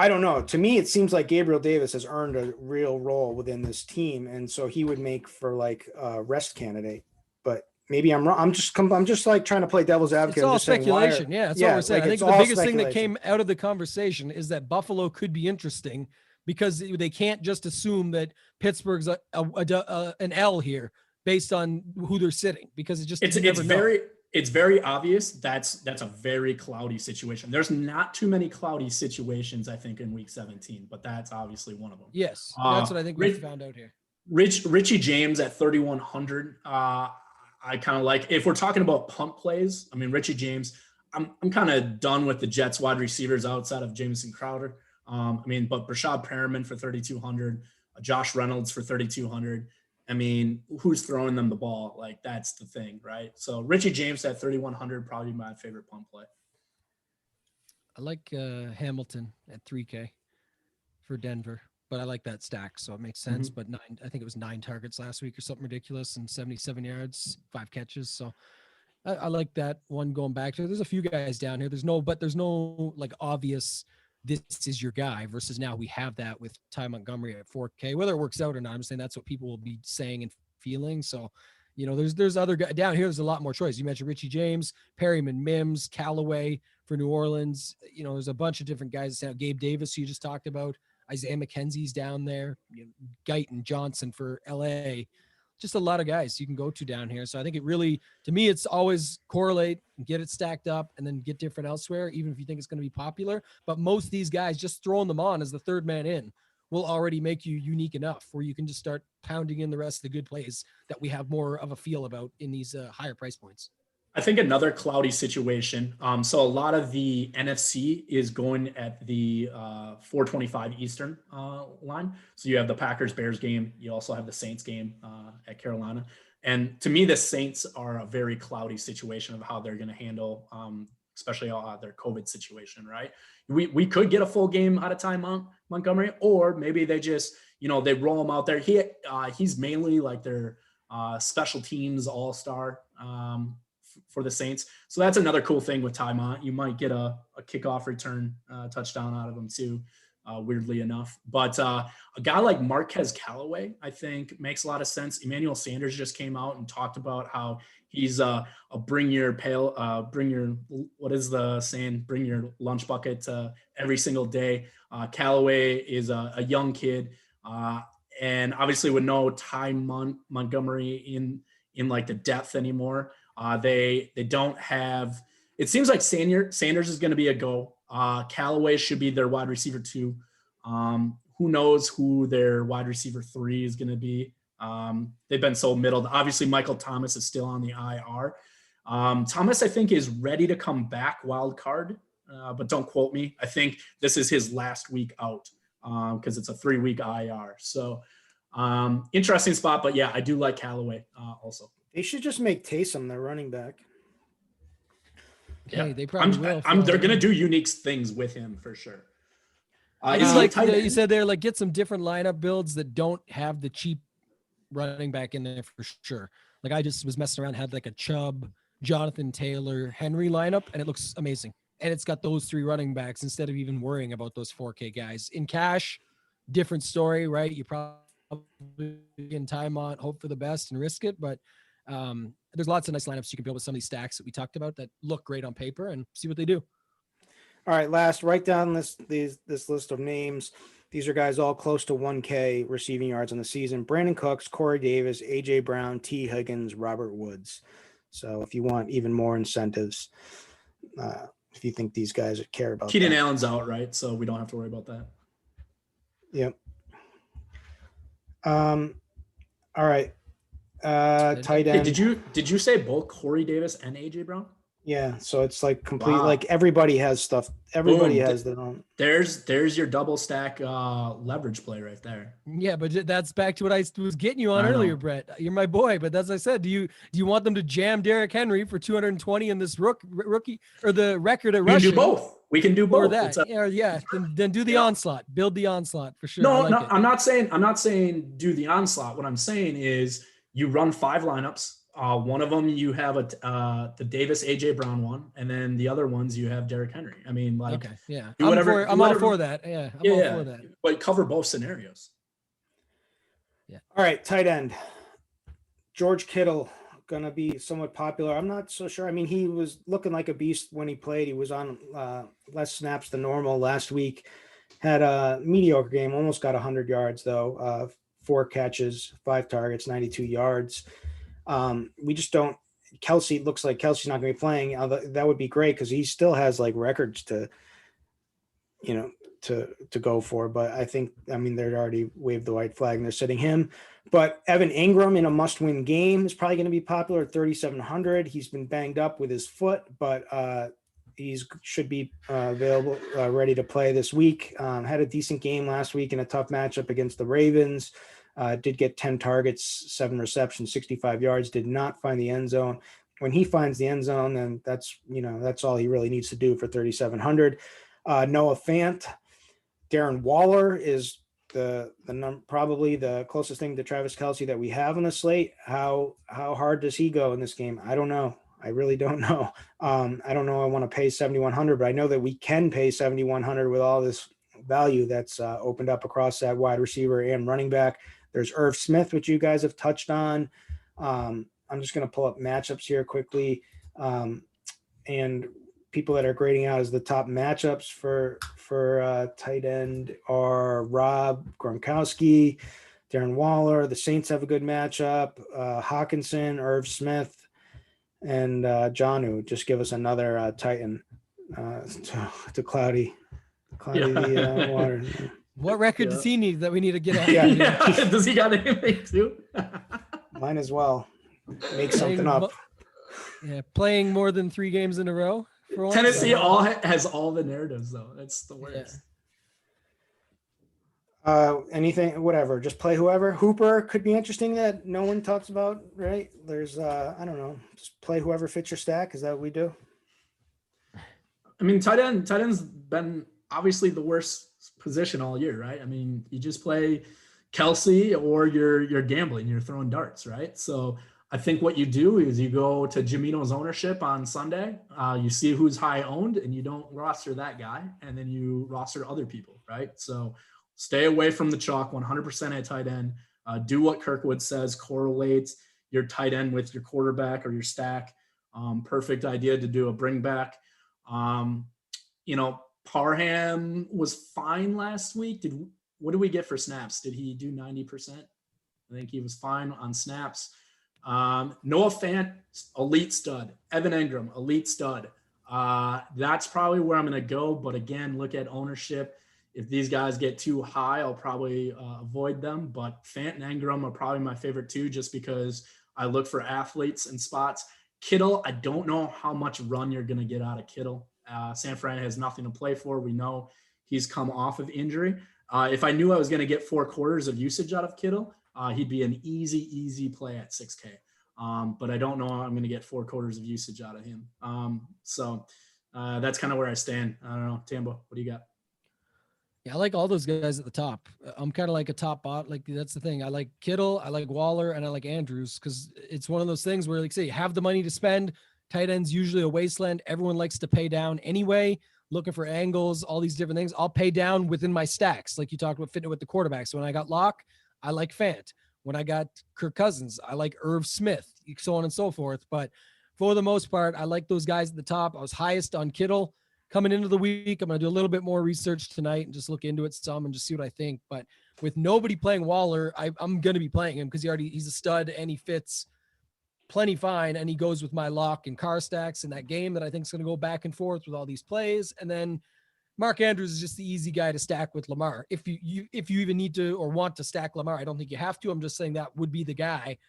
don't know. To me, it seems like Gabriel Davis has earned a real role within this team, and so he would make for like a rest candidate. But maybe I'm wrong. I'm just like trying to play devil's advocate. It's all speculation. That's what we're saying. Like I think the biggest thing that came out of the conversation is that Buffalo could be interesting because they can't just assume that Pittsburgh's an L here based on who they're sitting, because it's very obvious that's a very cloudy situation. There's not too many cloudy situations, I think, in week 17, but that's obviously one of them. Yes, that's what I think we found out here. Richie James at 3,100. I kind of like, if we're talking about punt plays, I mean, Richie James, I'm kind of done with the Jets wide receivers outside of Jamison Crowder. But Brashad Perriman for 3,200, Josh Reynolds for 3,200. I mean, who's throwing them the ball? Like, that's the thing, right? So Richie James at 3,100, probably my favorite punt play. I like Hamilton at 3K for Denver, but I like that stack, so it makes sense. Mm-hmm. But I think it was 9 targets last week or something ridiculous and 77 yards, 5 catches. So I like that one going back to. There's a few guys down here. There's no like obvious, this is your guy, versus now we have that with Ty Montgomery at 4K. Whether it works out or not, I'm saying that's what people will be saying and feeling. So, you know, there's other guys down here. There's a lot more choice. You mentioned Richie James, Perryman, Mims, Callaway for New Orleans. You know, there's a bunch of different guys. Gabe Davis, who you just talked about. Isaiah McKenzie's down there. Guyton, Johnson for LA. Just a lot of guys you can go to down here. So I think it really, to me, it's always correlate and get it stacked up and then get different elsewhere, even if you think it's going to be popular. But most of these guys, just throwing them on as the third man in, will already make you unique enough where you can just start pounding in the rest of the good plays that we have more of a feel about in these higher price points. I think another cloudy situation. So a lot of the NFC is going at the 425 Eastern line. So you have the Packers-Bears game. You also have the Saints game at Carolina. And to me, the Saints are a very cloudy situation of how they're going to handle, especially their COVID situation, right? We could get a full game out of Ty Montgomery, or maybe they just, they roll him out there. He's mainly like their special teams all-star for the Saints. So that's another cool thing with Ty Mont. You might get a kickoff return touchdown out of him too. weirdly enough. But a guy like Marquez Callaway, I think, makes a lot of sense. Emmanuel Sanders just came out and talked about how he's a bring your what is the saying? Bring your lunch bucket every single day. Callaway is a young kid, and obviously with no Ty Montgomery in like the depth anymore, they don't have. It seems like Sanders is going to be a go. Callaway should be their wide receiver 2. Who knows who their wide receiver 3 is going to be? They've been so middled. Obviously, Michael Thomas is still on the IR. Thomas, I think, is ready to come back wild card, but don't quote me. I think this is his last week out because it's a 3-week IR. So interesting spot, but yeah, I do like Callaway also. They should just make Taysom their running back. Okay, they probably will. They're going to do unique things with him for sure. It's like you said there, like get some different lineup builds that don't have the cheap running back in there for sure. Like I just was messing around, had like a Chubb, Jonathan Taylor, Henry lineup, and it looks amazing. And it's got those 3 running backs instead of even worrying about those 4K guys. In cash, different story, right? You probably in time on, hope for the best and risk it, but there's lots of nice lineups you can build with some of these stacks that we talked about that look great on paper and see what they do. All right, last, write down this list of names. These are guys all close to 1K receiving yards on the season. Brandon Cooks, Corey Davis, A.J. Brown, T. Higgins, Robert Woods. So if you want even more incentives, if you think these guys care about Keenan Allen's out, right? So we don't have to worry about that. Yep. All right. Tight end. Hey, did you say both Corey Davis and A.J. Brown? Yeah, so it's like complete. Wow. Like everybody has stuff. Everybody has their own. There's your double stack leverage play right there. Yeah, but that's back to what I was getting you on earlier, Brett. You're my boy, but as I said, do you want them to jam Derrick Henry for 220 in this rookie or the record at rushing? We can do both. We can do both. Or that. Then do the onslaught. Build the onslaught for sure. No, I'm not saying do the onslaught. What I'm saying is you run 5 lineups. One of them you have the Davis AJ Brown one, and then the other ones you have Derrick Henry. I mean, like, okay, yeah, I'm all for that. Yeah, I'm all for that. But cover both scenarios. Yeah. All right, tight end. George Kittle gonna be somewhat popular. I'm not so sure. I mean, he was looking like a beast when he played. He was on less snaps than normal last week. Had a mediocre game. Almost got 100 yards though. 4 catches, 5 targets, 92 yards. We just don't. Kelsey looks like Kelsey's not going to be playing. That would be great because he still has like records to go for. But I mean, they'd already waved the white flag and they're sitting him. But Evan Ingram in a must-win game is probably going to be popular at 3,700. He's been banged up with his foot, but should be available, ready to play this week. Had a decent game last week in a tough matchup against the Ravens. Did get 10 targets, 7 receptions, 65 yards, did not find the end zone. When he finds the end zone, then that's all he really needs to do for 3,700. Noah Fant, Darren Waller is probably the closest thing to Travis Kelce that we have on the slate. How hard does he go in this game? I don't know. I really don't know. I don't know. I want to pay 7,100, but I know that we can pay 7,100 with all this value that's opened up across that wide receiver and running back. There's Irv Smith, which you guys have touched on. I'm just going to pull up matchups here quickly. And people that are grading out as the top matchups for tight end are Rob Gronkowski, Darren Waller. The Saints have a good matchup. Hawkinson, Irv Smith, and Jonnu. Just give us another Titan to cloudy the water. What record does he need that we need to get out? Yeah. Does he got anything too? Mine as well. Make something up. Yeah, playing more than 3 games in a row. For Tennessee has all the narratives though. That's the worst. Yeah. Anything, whatever. Just play whoever. Hooper could be interesting that no one talks about, right? There's I don't know. Just play whoever fits your stack. Is that what we do? I mean, tight end's been obviously the worst position all year, right? I mean, you just play Kelsey or you're gambling, you're throwing darts, right? So I think what you do is you go to Jamino's ownership on Sunday. You see who's high owned, and you don't roster that guy, and then you roster other people, right? So stay away from the chalk 100% at tight end. Do what Kirkwood says, correlate your tight end with your quarterback or your stack. Perfect idea to do a bring back. Parham was fine last week. What did we get for snaps? Did he do 90%? I think he was fine on snaps. Noah Fant, elite stud. Evan Engram, elite stud. That's probably where I'm going to go. But again, look at ownership. If these guys get too high, I'll probably avoid them. But Fant and Engram are probably my favorite too, just because I look for athletes and spots. Kittle, I don't know how much run you're going to get out of Kittle. San Fran has nothing to play for. We know he's come off of injury. If I knew I was going to get 4 quarters of usage out of Kittle, he'd be an easy play at 6K. But I don't know I'm going to get 4 quarters of usage out of him. So that's kind of where I stand. I don't know. Tambo, what do you got? Yeah, I like all those guys at the top. I'm kind of like a top bot. Like, that's the thing. I like Kittle, I like Waller, and I like Andrews, because it's one of those things where, like, say, you have the money to spend. Tight end's usually a wasteland. Everyone likes to pay down anyway, looking for angles, all these different things. I'll pay down within my stacks. Like you talked about, fitting with the quarterbacks. So when I got Locke, I like Fant. When I got Kirk Cousins, I like Irv Smith, so on and so forth. But for the most part, I like those guys at the top. I was highest on Kittle coming into the week. I'm going to do a little bit more research tonight and just look into it some and just see what I think. But with nobody playing Waller, I'm going to be playing him because he's a stud and he fits plenty fine. And he goes with my lock and car stacks in that game that I think is going to go back and forth with all these plays. And then Mark Andrews is just the easy guy to stack with Lamar. If you even need to or want to stack Lamar, I don't think you have to. I'm just saying that would be the guy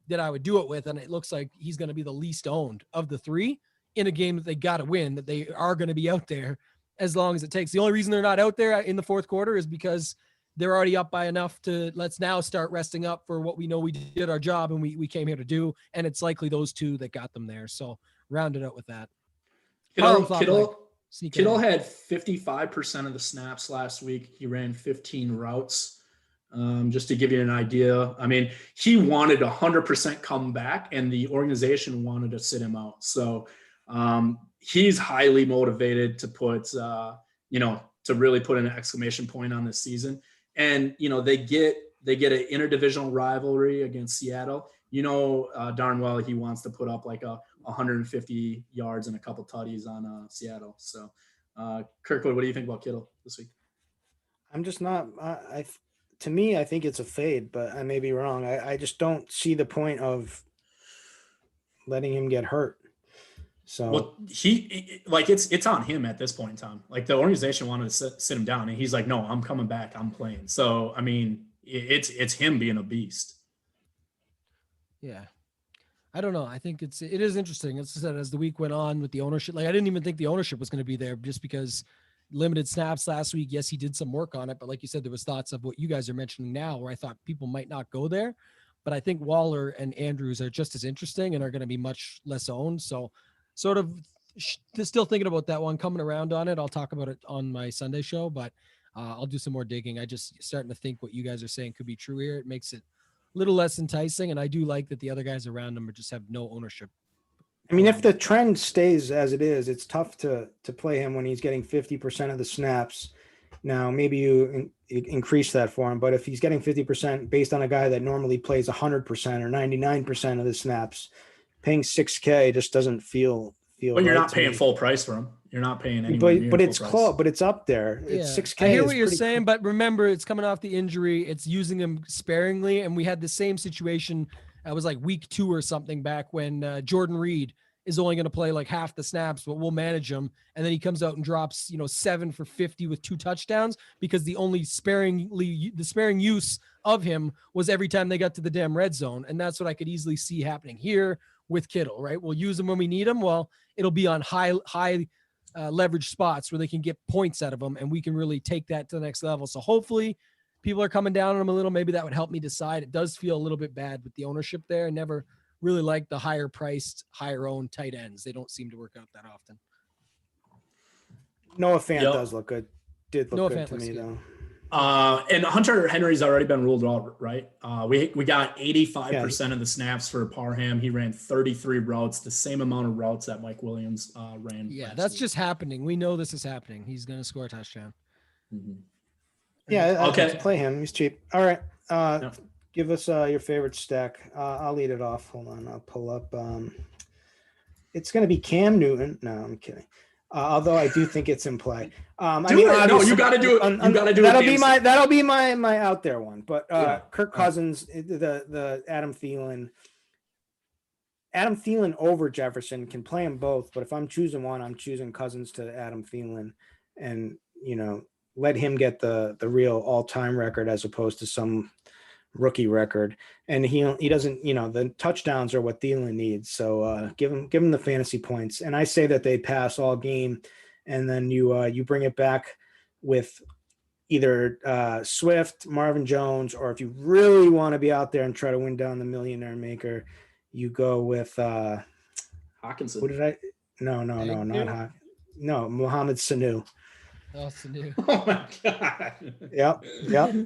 that I would do it with. And it looks like he's going to be the least owned of the 3 in a game that they got to win, that they are going to be out there as long as it takes. The only reason they're not out there in the fourth quarter is because they're already up by enough to let's now start resting up for what we know we did our job and we came here to do. And it's likely those 2 that got them there. So round it out with that. Kittle had 55% of the snaps last week. He ran 15 routes. Just to give you an idea, I mean, he wanted 100% come back and the organization wanted to sit him out. So he's highly motivated to put, to really put an exclamation point on this season. And, they get an interdivisional rivalry against Seattle. Darn well he wants to put up like 150 yards and a couple tutties on Seattle. So Kirkwood, what do you think about Kittle this week? I'm just not, to me, I think it's a fade, but I may be wrong. I just don't see the point of letting him get hurt. So it's on him at this point in time. Like the organization wanted to sit him down and he's like, no, I'm coming back. I'm playing. So, I mean, it's him being a beast. Yeah. I don't know. I think it is interesting. It's said as the week went on with the ownership, like I didn't even think the ownership was going to be there just because limited snaps last week. Yes, he did some work on it, but like you said, there was thoughts of what you guys are mentioning now where I thought people might not go there, but I think Waller and Andrews are just as interesting and are going to be much less owned. So sort of still thinking about that one, coming around on it. I'll talk about it on my Sunday show, but I'll do some more digging. I just starting to think what you guys are saying could be true here. It makes it a little less enticing. And I do like that the other guys around him just have no ownership. I mean, if the trend stays as it is, it's tough to play him when he's getting 50% of the snaps. Now, maybe you increase that for him, but if he's getting 50% based on a guy that normally plays 100% or 99% of the snaps, paying $6K just doesn't feel. But you're not paying full price for him. You're not paying anywhere but it's close, but it's up there. It's $6K. I hear what you're saying, but remember, it's coming off the injury. It's using him sparingly, and we had the same situation. It was like week 2 or something back when Jordan Reed is only going to play like half the snaps, but we'll manage him. And then he comes out and drops, 7 for 50 with 2 touchdowns because the only sparing use of him was every time they got to the damn red zone. And that's what I could easily see happening here with Kittle, right? We'll use him when we need him. Well, it'll be on high leverage spots where they can get points out of him, and we can really take that to the next level. So hopefully people are coming down on him a little. Maybe that would help me decide. It does feel a little bit bad with the ownership there. I never really like the higher priced, higher owned tight ends. They don't seem to work out that often. Noah Fant does look good. Did look good to me though. And Hunter Henry's already been ruled out, right? We got 85% of the snaps for Parham. He ran 33 routes, the same amount of routes that Mike Williams ran. Yeah, that's just happening. We know this is happening. He's going to score a touchdown. Mm-hmm. Yeah, okay. Play him. He's cheap. All right. Give us your favorite stack. I'll lead it off. Hold on. I'll pull up. It's going to be Cam Newton. No, I'm kidding. Although I do think it's in play. No, you got to do it. You got to do it. That'll be my out there one. But Kirk Cousins, the Adam Thielen over Jefferson, can play them both. But if I'm choosing one, I'm choosing Cousins to Adam Thielen, and let him get the real all-time record as opposed to some rookie record. And he doesn't, the touchdowns are what Thielen needs. So give him the fantasy points. And I say that they pass all game, and then you bring it back with either Swift, Marvin Jones, or if you really want to be out there and try to win down the millionaire maker, you go with Hawkinson. What did I? No, not Hawkinson. No, Mohamed Sanu. Oh, Sanu. Oh my God. Yep.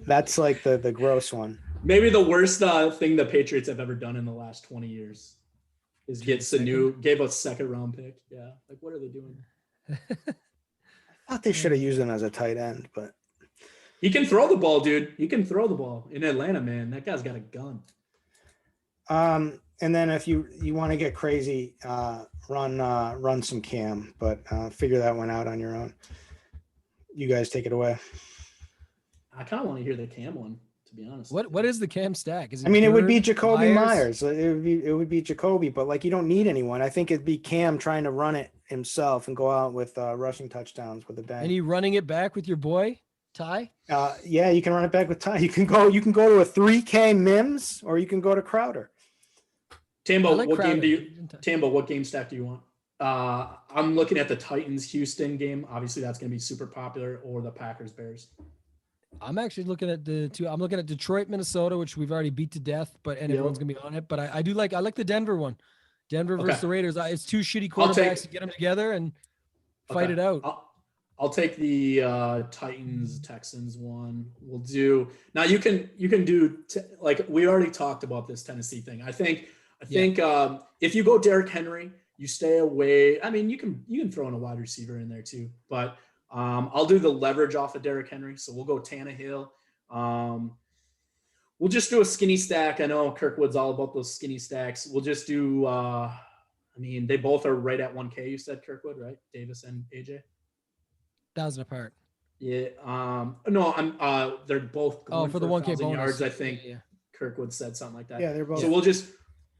That's like the gross one. Maybe the worst thing the Patriots have ever done in the last 20 years is get Sanu, gave a second round pick. Yeah. Like, what are they doing? I thought they should have used him as a tight end, but he can throw the ball, dude. He can throw the ball in Atlanta, man. That guy's got a gun. And then if you want to get crazy, run some Cam, but figure that one out on your own. You guys take it away. I kind of want to hear the Cam one, to be honest. What is the Cam stack? Is it it would be Jacoby Myers. It would be Jacoby, but like you don't need anyone. I think it'd be Cam trying to run it himself and go out with rushing touchdowns with a bang. And you running it back with your boy Ty? Yeah, you can run it back with Ty. You can go to a 3K Mims, or you can go to Crowder. Tambo, what game stack do you want? I'm looking at the Titans-Houston game. Obviously, that's going to be super popular, or the Packers-Bears. I'm actually looking at the two. I'm looking at Detroit, Minnesota, which we've already beat to death, everyone's going to be on it. But I like the Denver one. Denver versus the Raiders. It's two shitty quarterbacks to get them together and fight it out. I'll take the Titans-Texans one. We'll do – now you can do – we already talked about this Tennessee thing. I think if you go Derrick Henry – you stay away. I mean, you can throw in a wide receiver in there too, but I'll do the leverage off of Derrick Henry. So we'll go Tannehill. We'll just do a skinny stack. I know Kirkwood's all about those skinny stacks. We'll just do. They both are right at 1K. You said Kirkwood, right? Davis and AJ. 1,000 apart. Yeah. No. They're both. Going for the 1K bonus yards. I think Kirkwood said something like that. Yeah, they're both. So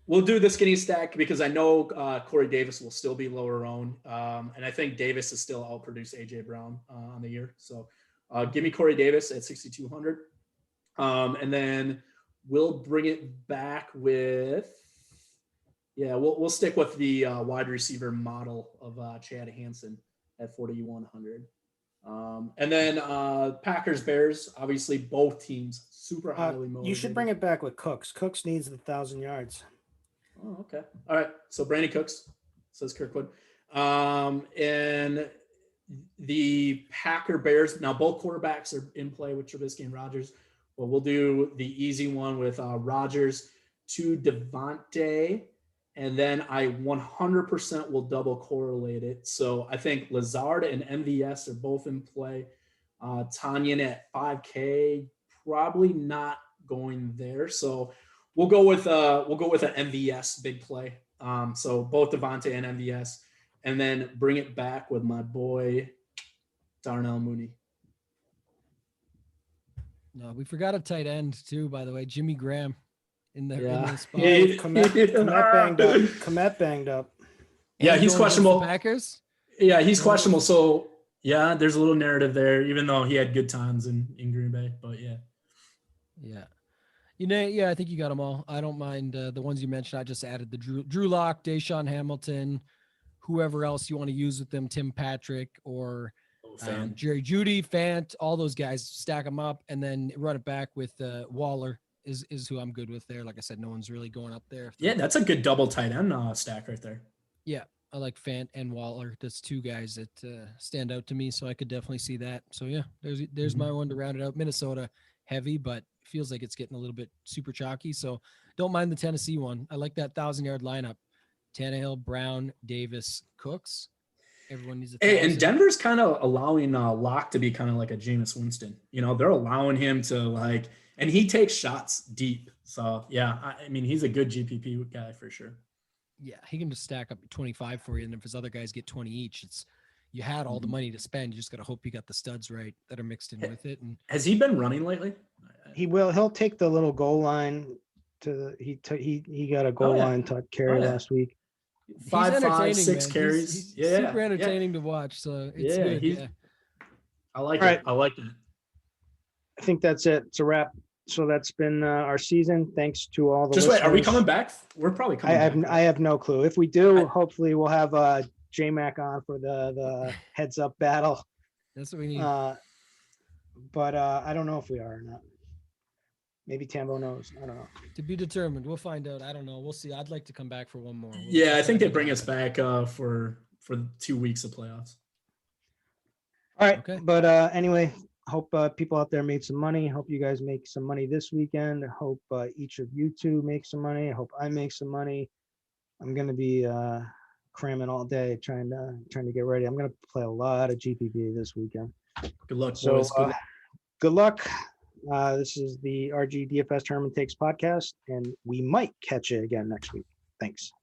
we'll do the skinny stack because I know Corey Davis will still be lower owned. And I think Davis is still outproduced A.J. Brown on the year. So give me Corey Davis at 6,200. And then we'll bring it back with we'll stick with the wide receiver model of Chad Hansen at 4,100. And then Packers-Bears, obviously both teams super highly motivated. You should bring it back with Cooks. Cooks needs the 1,000 yards. Oh, okay. All right. So Brandon Cooks, says Kirkwood. And the Packer-Bears, now both quarterbacks are in play with Trubisky and Rodgers. Well, we'll do the easy one with Rodgers to Devontae, and then I 100% will double correlate it. So I think Lazard and MVS are both in play. Tanyan at 5K, probably not going there. So we'll go with an MVS big play. So both Devontae and MVS, and then bring it back with my boy Darnell Mooney. No, we forgot a tight end too, by the way. Jimmy Graham in the spot. Komet banged up. Yeah, he's questionable. Packers? Yeah, he's questionable. So yeah, there's a little narrative there, even though he had good times in Green Bay. But yeah. I think you got them all. I don't mind the ones you mentioned. I just added the Drew Lock, Deshaun Hamilton, whoever else you want to use with them, Tim Patrick or Jerry Jeudy, Fant, all those guys. Stack them up and then run it back with Waller is who I'm good with there. Like I said, no one's really going up there. Yeah, that's a good double tight end stack right there. Yeah, I like Fant and Waller. That's two guys that stand out to me. So I could definitely see that. So yeah, there's my one to round it out. Minnesota heavy, but feels like it's getting a little bit super chalky. So don't mind the Tennessee one. I like that 1,000-yard lineup. Tannehill, Brown, Davis, Cooks. Everyone needs a 1,000. Hey, and Denver's kind of allowing Locke to be kind of like a Jameis Winston. You know, they're allowing him to and he takes shots deep. So yeah, I mean, he's a good GPP guy for sure. Yeah, he can just stack up 25 for you, and if his other guys get 20 each, you had all the money to spend. You just got to hope you got the studs right that are mixed in with it. And has he been running lately? He'll take the little goal line he got a goal line touch carry last week. 5, 6 carries. He's super entertaining to watch. So it's good. I like it. I like it. I think that's it. It's a wrap. So that's been our season. Thanks to all the listeners. Wait, are we coming back? We're probably coming back. I have no clue. If we do, hopefully we'll have J-Mac on for the heads up battle. That's what we need. But I don't know if we are or not. Maybe Tambo knows. I don't know. To be determined. We'll find out. I don't know. We'll see. I'd like to come back for one more. I think they bring us back for 2 weeks of playoffs. All right. Okay. But anyway, hope people out there made some money. Hope you guys make some money this weekend. I hope each of you two make some money. I hope I make some money. I'm going to be cramming all day trying to get ready. I'm going to play a lot of GPP this weekend. Good luck, boys. Good luck. This is the RG DFS Tournament Takes podcast, and we might catch you again next week. Thanks.